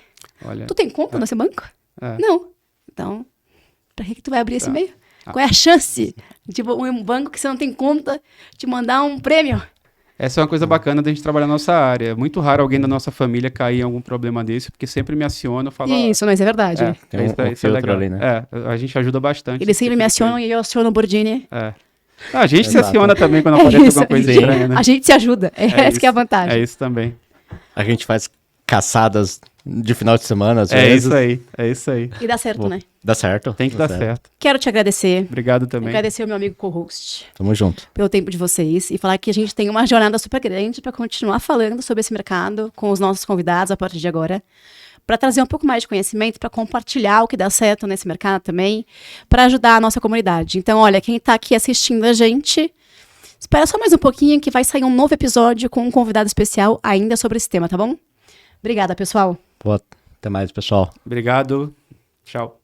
Olha, tu tem conta nesse banco? É. Não. Então, pra que tu vai abrir esse e-mail? Qual é a chance de um banco que você não tem conta te mandar um prêmio? essa é uma coisa bacana da gente trabalhar na nossa área. É muito raro alguém da nossa família cair em algum problema desse, porque sempre me aciona, fala... Isso, mas é verdade. Tem um filtro legal. ali, né? A gente ajuda bastante. Eles sempre me acionam e eu aciono o Bordini. A gente se Exato. aciona também quando aparece alguma coisa estranha, né? A gente se ajuda. Essa que é a vantagem. É isso também. A gente faz caçadas de final de semana, às É vezes. isso aí. E dá certo, Pô, né? Dá certo. Tem que dar certo. Quero te agradecer. Obrigado também. Agradecer ao meu amigo co-host Tamo junto. pelo tempo de vocês e falar que a gente tem uma jornada super grande para continuar falando sobre esse mercado com os nossos convidados a partir de agora, para trazer um pouco mais de conhecimento, para compartilhar o que dá certo nesse mercado também, para ajudar a nossa comunidade. Então, olha, quem está aqui assistindo a gente, espera só mais um pouquinho que vai sair um novo episódio com um convidado especial ainda sobre esse tema, tá bom? Obrigada, pessoal. Pô, até mais, pessoal. Obrigado. Tchau.